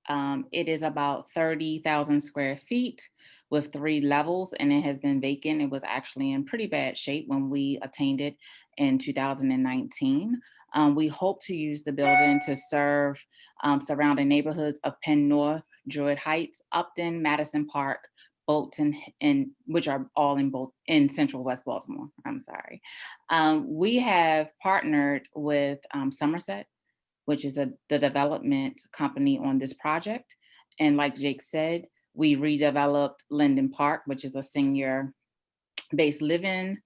It is about 30,000 square feet with 3 levels, and it has been vacant. It was actually in pretty bad shape when we attained it in 2019. We hope to use the building to serve surrounding neighborhoods of Penn North, Druid Heights, Upton, Madison Park, Bolton, and which are all in Central West Baltimore. I'm sorry. We have partnered with Somerset, which is the development company on this project. And like Jake said, we redeveloped Linden Park, which is a senior-based living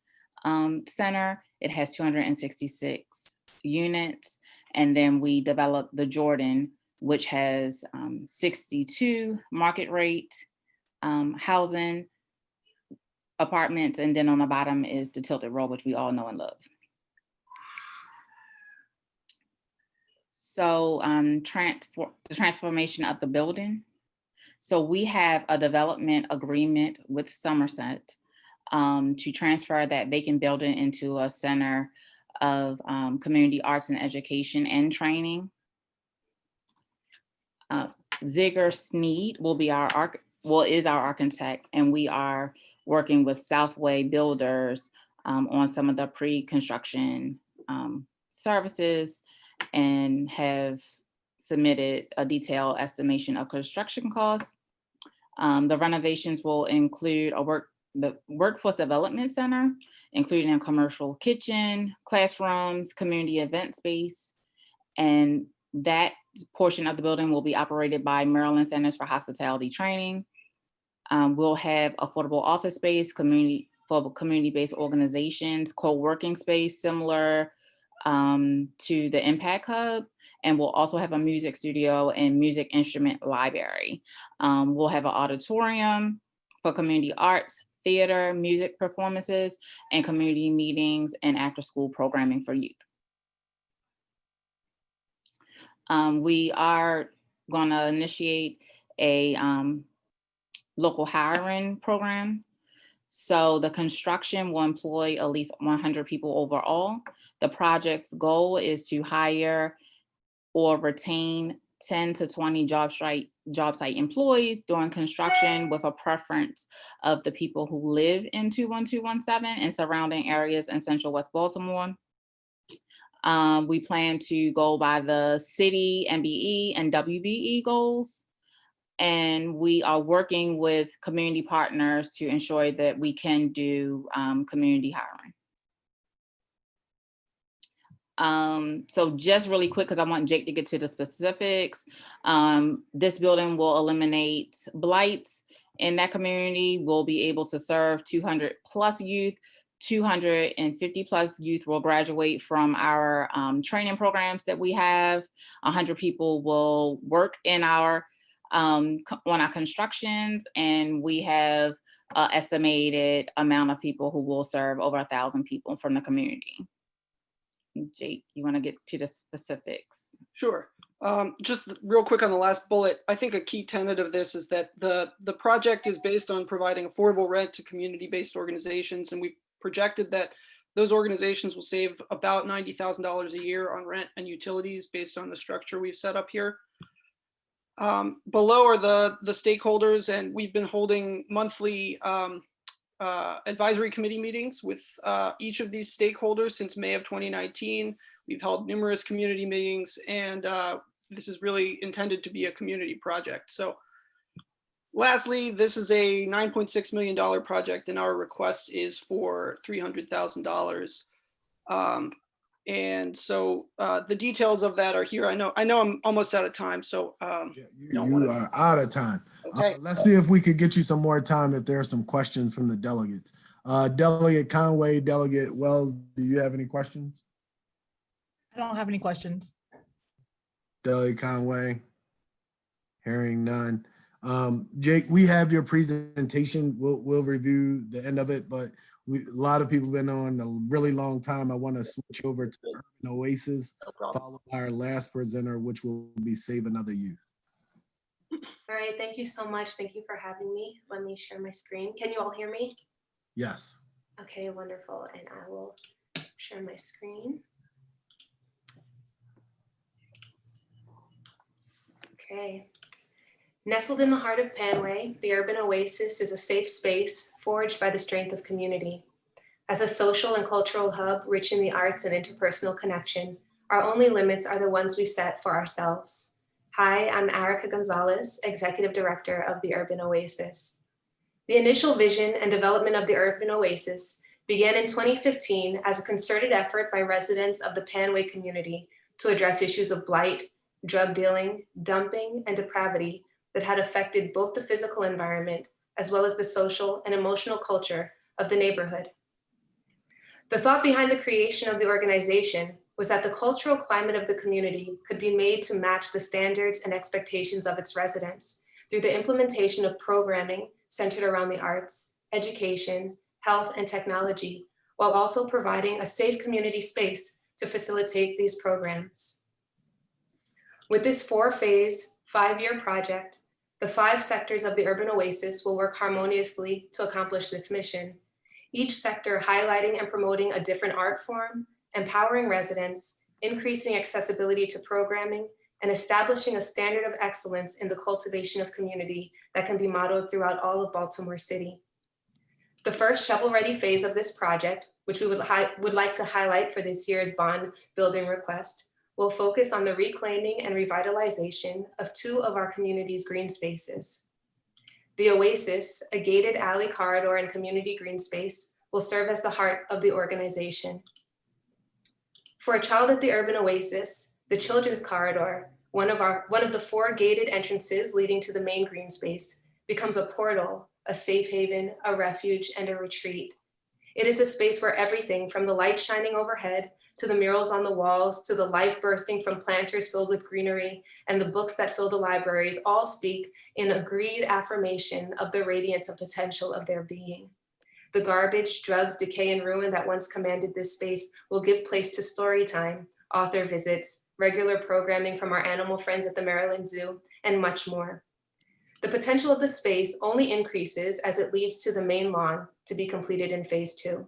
center. It has 266 units. And then we developed the Jordan, which has 62 market rate housing apartments. And then on the bottom is the Tilted Road, which we all know and love. So the transformation of the building. So we have a development agreement with Somerset to transfer that vacant building into a center of community arts and education and training. Ziegler Sneed will be is our architect, and we are working with Southway builders on some of the pre-construction services, and have submitted a detailed estimation of construction costs. The renovations will include the Workforce Development Center, including a commercial kitchen, classrooms, community event space, and that portion of the building will be operated by Maryland Centers for Hospitality Training. We'll have affordable office space, for community-based organizations, co-working space similar to the Impact Hub, and we'll also have a music studio and music instrument library. We'll have an auditorium for community arts, theater, music performances, and community meetings and after-school programming for youth. We are gonna initiate a local hiring program. So the construction will employ at least 100 people overall. The project's goal is to hire or retain 10 to 20 job site employees during construction, with a preference of the people who live in 21217 and surrounding areas in Central West Baltimore. We plan to go by the city, MBE, and WBE goals. And we are working with community partners to ensure that we can do community hiring. So just really quick, because I want Jake to get to the specifics. This building will eliminate blight in that community. We'll be able to serve 200 plus youth. 250 plus youth will graduate from our training programs that we have. 100 people will work in our on our constructions, and we have an estimated amount of people who will serve over 1,000 people from the community. Jake, you want to get to the specifics? Sure. Just real quick on the last bullet, I think a key tenet of this is that the project is based on providing affordable rent to community-based organizations, and we've projected that those organizations will save about $90,000 a year on rent and utilities based on the structure we've set up here. Below are the stakeholders, and we've been holding monthly advisory committee meetings with each of these stakeholders since May of 2019. We've held numerous community meetings, and this is really intended to be a community project. So lastly, this is a $9.6 million project, and our request is for $300,000. And so the details of that are here. I know I'm almost out of time, so you are out of time. Okay. Let's see if we could get you some more time if there are some questions from the delegates. Delegate Conway, Delegate Wells, do you have any questions? I don't have any questions. Delegate Conway, hearing none. Jake, we have your presentation. We'll review the end of it, but a lot of people have been on a really long time. I want to switch over to Urban Oasis, followed by our last presenter, which will be Save Another Youth. All right, thank you so much. Thank you for having me. Let me share my screen. Can you all hear me? Yes. Okay, wonderful. And I will share my screen. Okay. Nestled in the heart of Panway, the Urban Oasis is a safe space forged by the strength of community. As a social and cultural hub rich in the arts and interpersonal connection, our only limits are the ones we set for ourselves. Hi, I'm Erica Gonzalez, Executive Director of the Urban Oasis. The initial vision and development of the Urban Oasis began in 2015 as a concerted effort by residents of the Panway community to address issues of blight, drug dealing, dumping, and depravity that had affected both the physical environment as well as the social and emotional culture of the neighborhood. The thought behind the creation of the organization was that the cultural climate of the community could be made to match the standards and expectations of its residents through the implementation of programming centered around the arts, education, health, and technology, while also providing a safe community space to facilitate these programs. With this 4-phase, 5-year project, the 5 sectors of the Urban Oasis will work harmoniously to accomplish this mission, each sector highlighting and promoting a different art form, empowering residents, increasing accessibility to programming, and establishing a standard of excellence in the cultivation of community that can be modeled throughout all of Baltimore City. The first shovel-ready phase of this project, which we would like to highlight for this year's bond building request, will focus on the reclaiming and revitalization of 2 of our community's green spaces. The Oasis, a gated alley corridor and community green space, will serve as the heart of the organization. For a child at the Urban Oasis, the Children's Corridor, one of the 4 gated entrances leading to the main green space, becomes a portal, a safe haven, a refuge, and a retreat. It is a space where everything from the light shining overhead to the murals on the walls to the life bursting from planters filled with greenery and the books that fill the libraries all speak in agreed affirmation of the radiance and potential of their being. The garbage, drugs, decay, and ruin that once commanded this space will give place to story time, author visits, regular programming from our animal friends at the Maryland Zoo, and much more. The potential of the space only increases as it leads to the main lawn to be completed in phase 2.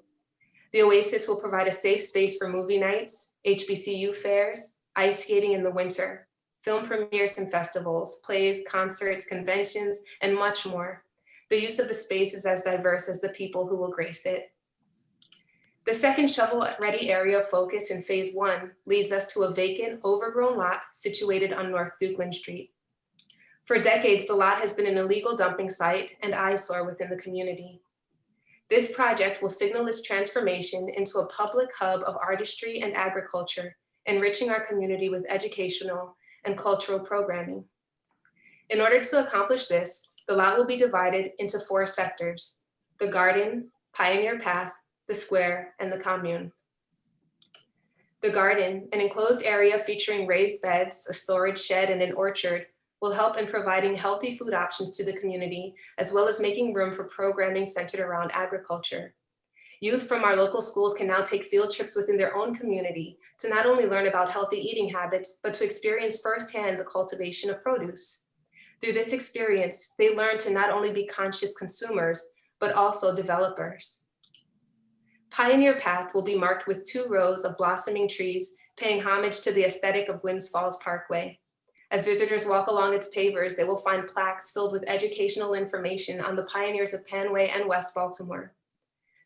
The Oasis will provide a safe space for movie nights, HBCU fairs, ice skating in the winter, film premieres and festivals, plays, concerts, conventions, and much more. The use of the space is as diverse as the people who will grace it. The second shovel-ready area of focus in phase 1 leads us to a vacant, overgrown lot situated on North Dukeland Street. For decades, the lot has been an illegal dumping site and eyesore within the community. This project will signal this transformation into a public hub of artistry and agriculture, enriching our community with educational and cultural programming. In order to accomplish this, the lot will be divided into 4 sectors: the garden, Pioneer Path, the square, and the commune. The garden, an enclosed area featuring raised beds, a storage shed, and an orchard, will help in providing healthy food options to the community, as well as making room for programming centered around agriculture. Youth from our local schools can now take field trips within their own community to not only learn about healthy eating habits, but to experience firsthand the cultivation of produce. Through this experience, they learn to not only be conscious consumers, but also developers. Pioneer Path will be marked with 2 rows of blossoming trees, paying homage to the aesthetic of Winds Falls Parkway. As visitors walk along its pavers, they will find plaques filled with educational information on the pioneers of Panway and West Baltimore.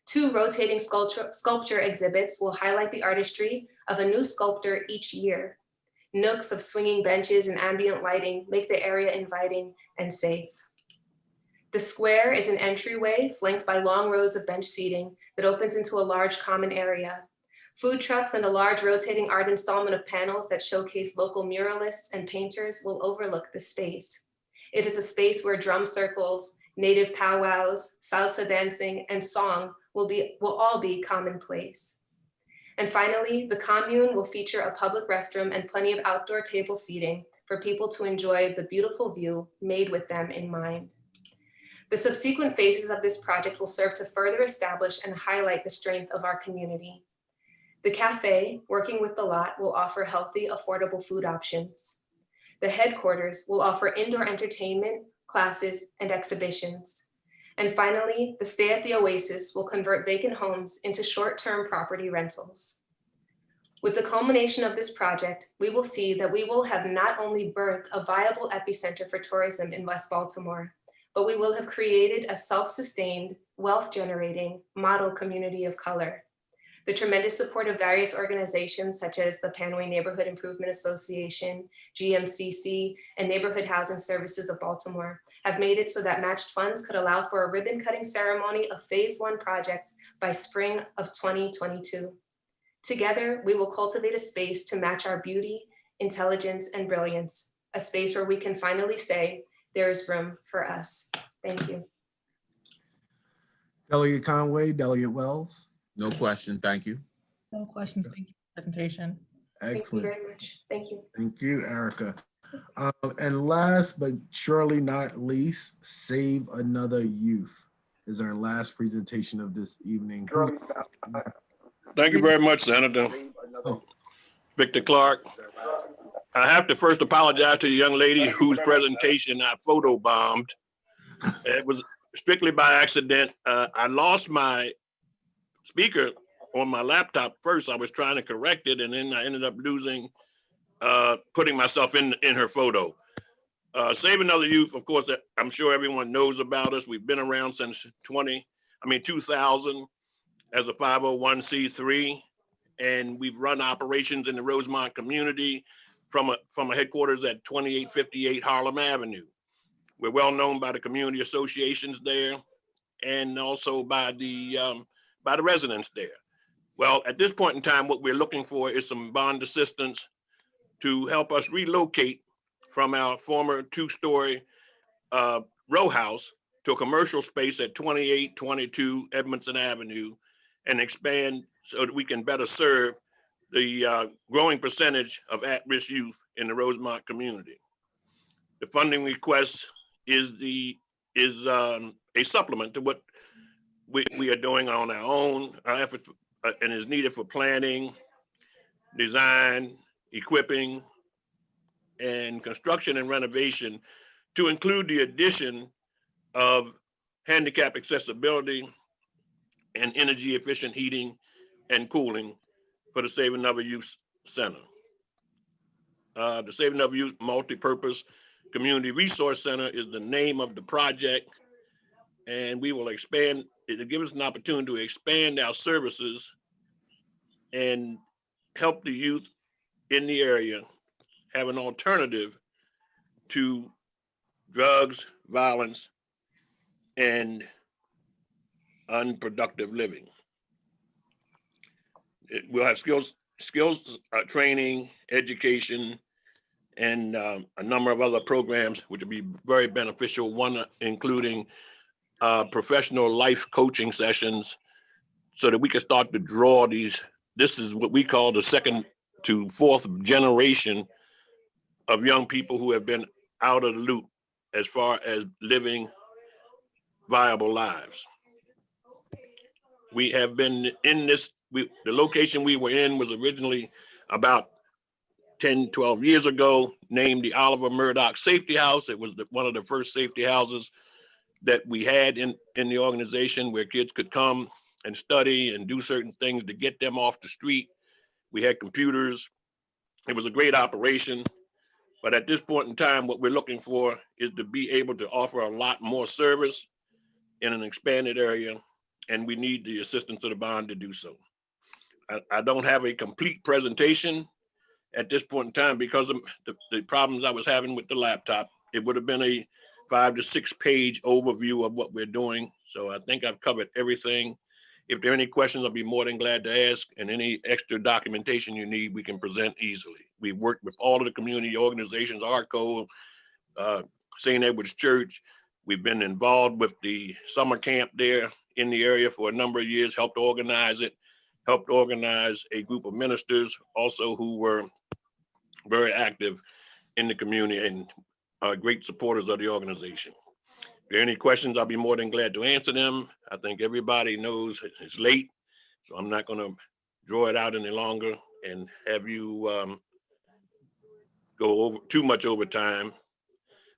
2 rotating sculpture exhibits will highlight the artistry of a new sculptor each year. Nooks of swinging benches and ambient lighting make the area inviting and safe. The square is an entryway flanked by long rows of bench seating that opens into a large common area. Food trucks and a large rotating art installment of panels that showcase local muralists and painters will overlook the space. It is a space where drum circles, native powwows, salsa dancing, and song will all be commonplace. And finally, the commune will feature a public restroom and plenty of outdoor table seating for people to enjoy the beautiful view made with them in mind. The subsequent phases of this project will serve to further establish and highlight the strength of our community. The cafe, working with the lot, will offer healthy, affordable food options. The headquarters will offer indoor entertainment, classes, and exhibitions. And finally, the stay at the Oasis will convert vacant homes into short-term property rentals. With the culmination of this project, we will see that we will have not only birthed a viable epicenter for tourism in West Baltimore, but we will have created a self-sustained, wealth-generating model community of color. The tremendous support of various organizations such as the Panway Neighborhood Improvement Association, GMCC, and Neighborhood Housing Services of Baltimore have made it so that matched funds could allow for a ribbon cutting ceremony of phase 1 projects by spring of 2022. Together, we will cultivate a space to match our beauty, intelligence, and brilliance, a space where we can finally say, there is room for us. Thank you. Delegate Conway, Delegate Wells. No question, thank you. No questions, thank you for the presentation. Excellent. Thank you very much. Thank you. Thank you, Erica. And last but surely not least, Save Another Youth is our last presentation of this evening. Thank you very much, Senator. Victor Clark. I have to first apologize to the young lady whose presentation I photobombed. It was strictly by accident. I lost my speaker on my laptop first. I was trying to correct it, and then I ended up losing, putting myself in her photo. Save Another Youth, of course, I'm sure everyone knows about us. We've been around since 2000 as a 501c3, and we've run operations in the Rosemont community from a headquarters at 2858 Harlem Avenue. We're well known by the community associations there, and also by the residents there. Well, at this point in time, what we're looking for is some bond assistance to help us relocate from our former two-story row house to a commercial space at 2822 Edmondson Avenue and expand so that we can better serve the growing percentage of at-risk youth in the Rosemont community. The funding request is a supplement to what we are doing on our own. Our efforts and is needed for planning, design, equipping, and construction and renovation to include the addition of handicap accessibility and energy efficient heating and cooling for the Saving Other Youth Center. The Saving Other Youth Multipurpose Community Resource Center is the name of the project, and we will expand, it'll give us an opportunity to expand our services and help the youth in the area have an alternative to drugs, violence, and unproductive living. We'll have skills training, education, and a number of other programs which will be very beneficial, one including professional life coaching sessions so that we can start to draw these. This is what we call the second to fourth generation of young people who have been out of the loop as far as living viable lives. We have been in this, the location we were in was originally about 10, 12 years ago, named the Oliver Murdoch Safety House. It was one of the first safety houses that we had in the organization where kids could come and study and do certain things to get them off the street. We had computers. It was a great operation. But at this point in time, what we're looking for is to be able to offer a lot more service in an expanded area, and we need the assistance of the bond to do so. I don't have a complete presentation at this point in time because of the problems I was having with the laptop. It would have been a 5 to 6 page overview of what we're doing. So I think I've covered everything. If there are any questions, I'll be more than glad to ask, and any extra documentation you need, we can present easily. We've worked with all of the community organizations, ARCO, St. Edward's Church. We've been involved with the summer camp there in the area for a number of years, helped organize it, helped organize a group of ministers also who were very active in the community and great supporters of the organization. If there are any questions, I'll be more than glad to answer them. I think everybody knows it's late, so I'm not going to draw it out any longer and have you go over too much over time.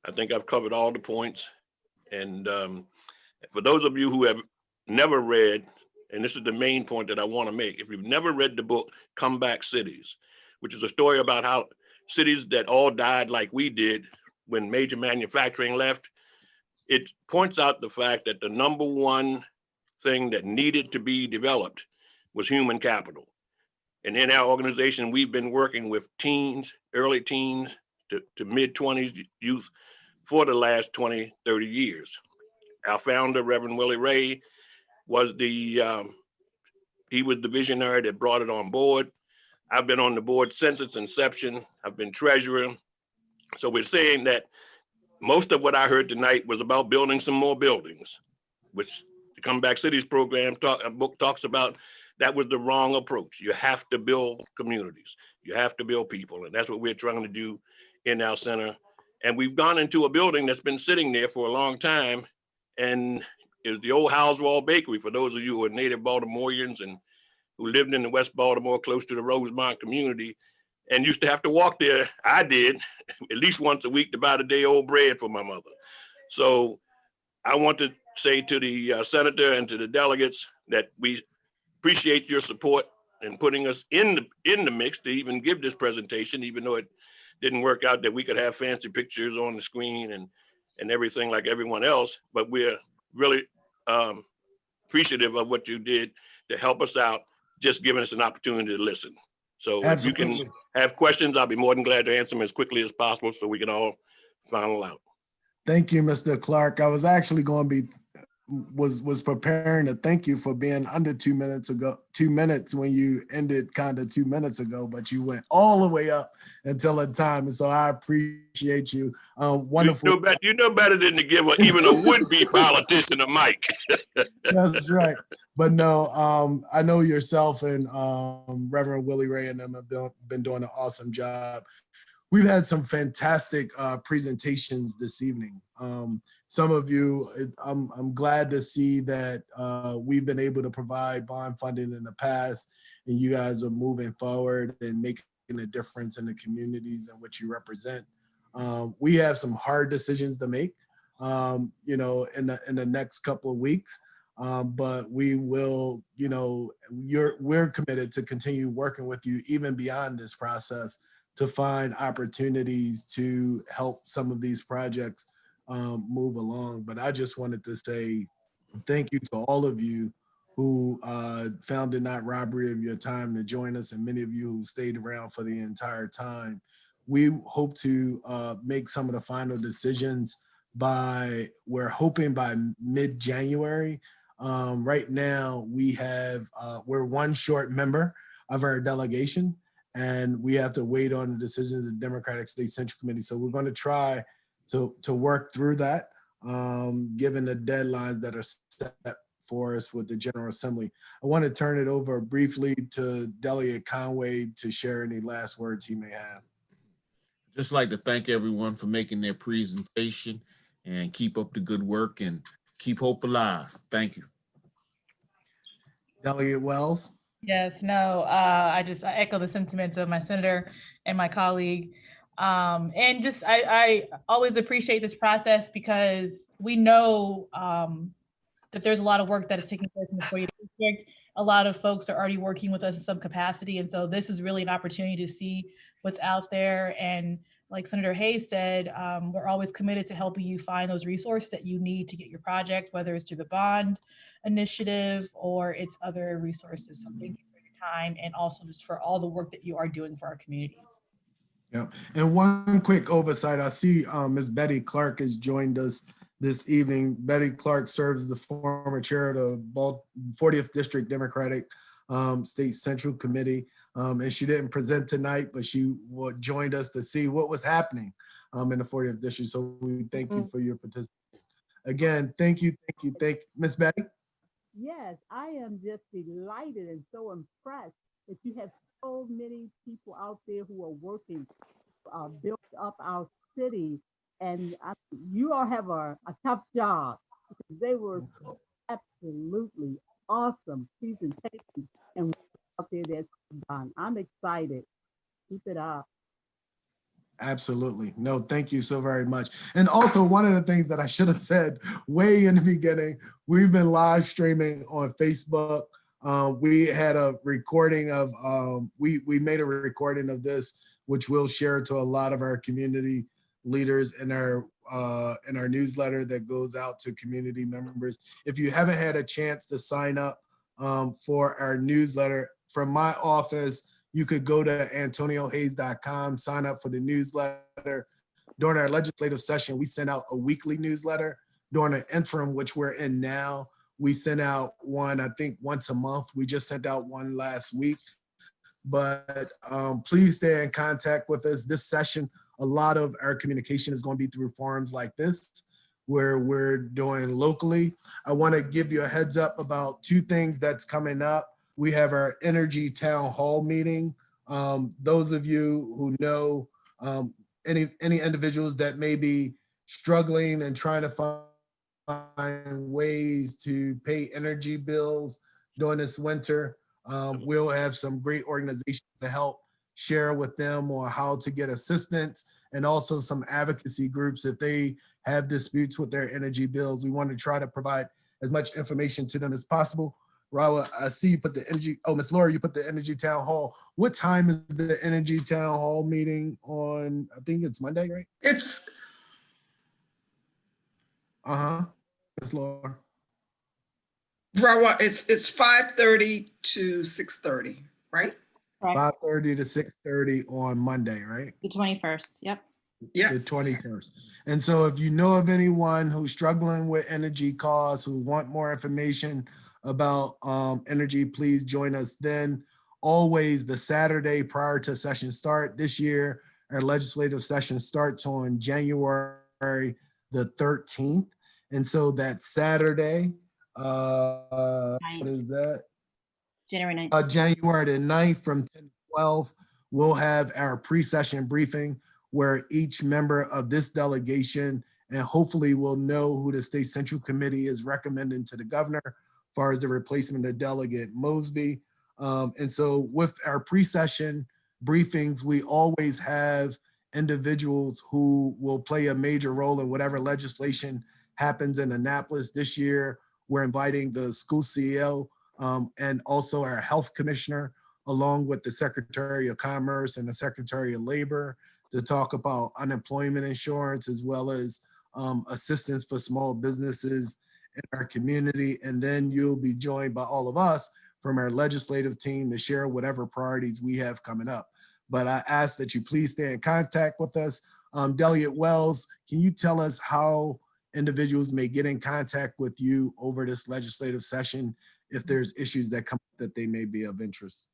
I think I've covered all the points. And for those of you who have never read, and this is the main point that I want to make, if you've never read the book, Comeback Cities, which is a story about how cities that all died like we did when major manufacturing left, it points out the fact that the number one thing that needed to be developed was human capital. And in our organization, we've been working with teens, early teens to mid-20s youth for the last 20, 30 years. Our founder, Reverend Willie Ray, was he was the visionary that brought it on board. I've been on the board since its inception. I've been treasurer. So we're saying that most of what I heard tonight was about building some more buildings, which the Comeback Cities program book talks about. That was the wrong approach. You have to build communities. You have to build people. And that's what we're trying to do in our center. And we've gone into a building that's been sitting there for a long time. And it was the old Houseworld Bakery, for those of you who are native Baltimoreans and who lived in the West Baltimore, close to the Rosemont community, and used to have to walk there. I did at least once a week to buy the day-old bread for my mother. So I want to say to the senator and to the delegates that we appreciate your support and putting us in the mix to even give this presentation, even though it didn't work out that we could have fancy pictures on the screen and everything like everyone else. But we're really appreciative of what you did to help us out, just giving us an opportunity to listen. So if you can have questions, I'll be more than glad to answer them as quickly as possible so we can all final out. Thank you, Mr. Clark. I was actually going to be was preparing to thank you for being under 2 minutes when you ended kind of 2 minutes ago, but you went all the way up until a time. And so I appreciate you. Wonderful. You know better than to give even a would-be politician a mic. That's right. But no, I know yourself and Reverend Willie Ray and them have been doing an awesome job. We've had some fantastic presentations this evening. Some of you, I'm glad to see that we've been able to provide bond funding in the past, and you guys are moving forward and making a difference in the communities in which you represent. We have some hard decisions to make, in the next couple of weeks. But we will, we're committed to continue working with you even beyond this process to find opportunities to help some of these projects move along. But I just wanted to say thank you to all of you who found it not robbery of your time to join us, and many of you who stayed around for the entire time. We hope to make some of the final decisions we're hoping by mid-January. Right now we're one short member of our delegation, and we have to wait on the decisions of the Democratic State Central Committee. So we're going to try to work through that, given the deadlines that are set for us with the General Assembly. I want to turn it over briefly to Delegate Conway to share any last words he may have. Just like to thank everyone for making their presentation, and keep up the good work and keep hope alive. Thank you. Delegate Wells. Yes, no, I echo the sentiments of my senator and my colleague. And just, I always appreciate this process because we know that there's a lot of work that is taking place in the 40th district. A lot of folks are already working with us in some capacity. And so this is really an opportunity to see what's out there. And like Senator Hayes said, we're always committed to helping you find those resources that you need to get your project, whether it's through the bond initiative or it's other resources. So thank you for your time, and also just for all the work that you are doing for our communities. Yeah, and one quick oversight. I see Ms. Betty Clark has joined us this evening. Betty Clark serves as the former chair of the 40th District Democratic State Central Committee. And she didn't present tonight, but she joined us to see what was happening in the 40th District. So we thank you for your participation. Again, thank you. Ms. Betty? Yes, I am just delighted and so impressed that you have so many people out there who are working, build up our city. And you all have a tough job because they were absolutely awesome presentations and out there that's done. I'm excited. Keep it up. Absolutely. No, thank you so very much. And also, one of the things that I should have said way in the beginning, we've been live streaming on Facebook. We had a recording of, we made a recording of this, which we'll share to a lot of our community leaders in our newsletter that goes out to community members. If you haven't had a chance to sign up for our newsletter from my office, you could go to antoniohayes.com, sign up for the newsletter. During our legislative session, we sent out a weekly newsletter. During an interim, which we're in now, we sent out one, I think once a month. We just sent out one last week. But please stay in contact with us. This session, a lot of our communication is going to be through forums like this, where we're doing locally. I want to give you a heads up about two things that's coming up. We have our Energy Town Hall meeting. Those of you who know any individuals that may be struggling and trying to find ways to pay energy bills during this winter, we'll have some great organizations to help share with them on how to get assistance, and also some advocacy groups if they have disputes with their energy bills. We want to try to provide as much information to them as possible. Rawa, I see you put the energy, Miss Laura, you put the Energy Town Hall. What time is the Energy Town Hall meeting on? I think it's Monday, right? It's Miss Laura. It's 5:30 to 6:30, right? 5:30 to 6:30 on Monday, right? The 21st, yep. The 21st. And so if you know of anyone who's struggling with energy costs, who want more information about energy, please join us then. Always the Saturday prior to session start. This year, our legislative session starts on January the 13th. And so that Saturday, what is that? January 9th. January the 9th from 10 to 12, we'll have our pre-session briefing where each member of this delegation, and hopefully we'll know who the State Central Committee is recommending to the governor as far as the replacement of Delegate Mosby. And so with our pre-session briefings, we always have individuals who will play a major role in whatever legislation happens in Annapolis. This year, we're inviting the school CEO and also our health commissioner, along with the Secretary of Commerce and the Secretary of Labor, to talk about unemployment insurance as well as assistance for small businesses in our community. And then you'll be joined by all of us from our legislative team to share whatever priorities we have coming up. But I ask that you please stay in contact with us. Delegate Wells, can you tell us how individuals may get in contact with you over this legislative session if there's issues that come up that they may be of interest?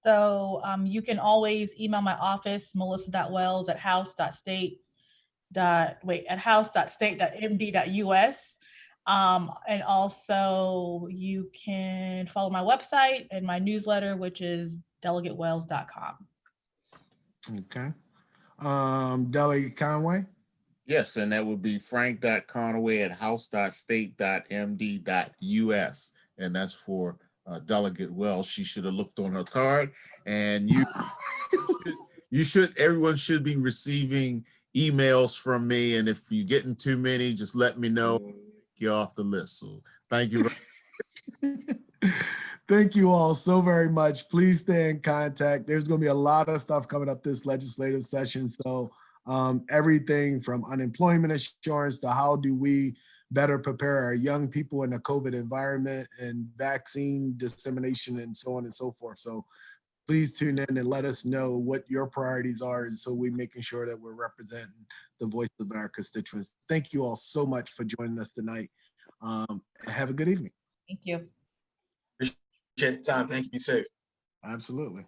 So you can always email my office, melissa.wells@house.state.md.us. And also you can follow my website and my newsletter, which is delegatewells.com. Okay. Delegate Conway? Yes, and that would be frank.conway@house.state.md.us. And that's for Delegate Wells. She should have looked on her card, and everyone should be receiving emails from me. And if you're getting too many, just let me know. You're off the list. So thank you. Thank you all so very much. Please stay in contact. There's going to be a lot of stuff coming up this legislative session. So everything from unemployment insurance to how do we better prepare our young people in the COVID environment and vaccine dissemination and so on and so forth. So please tune in and let us know what your priorities are, so we're making sure that we're representing the voice of our constituents. Thank you all so much for joining us tonight. Have a good evening. Thank you. Appreciate the time. Thank you. Be safe. Absolutely.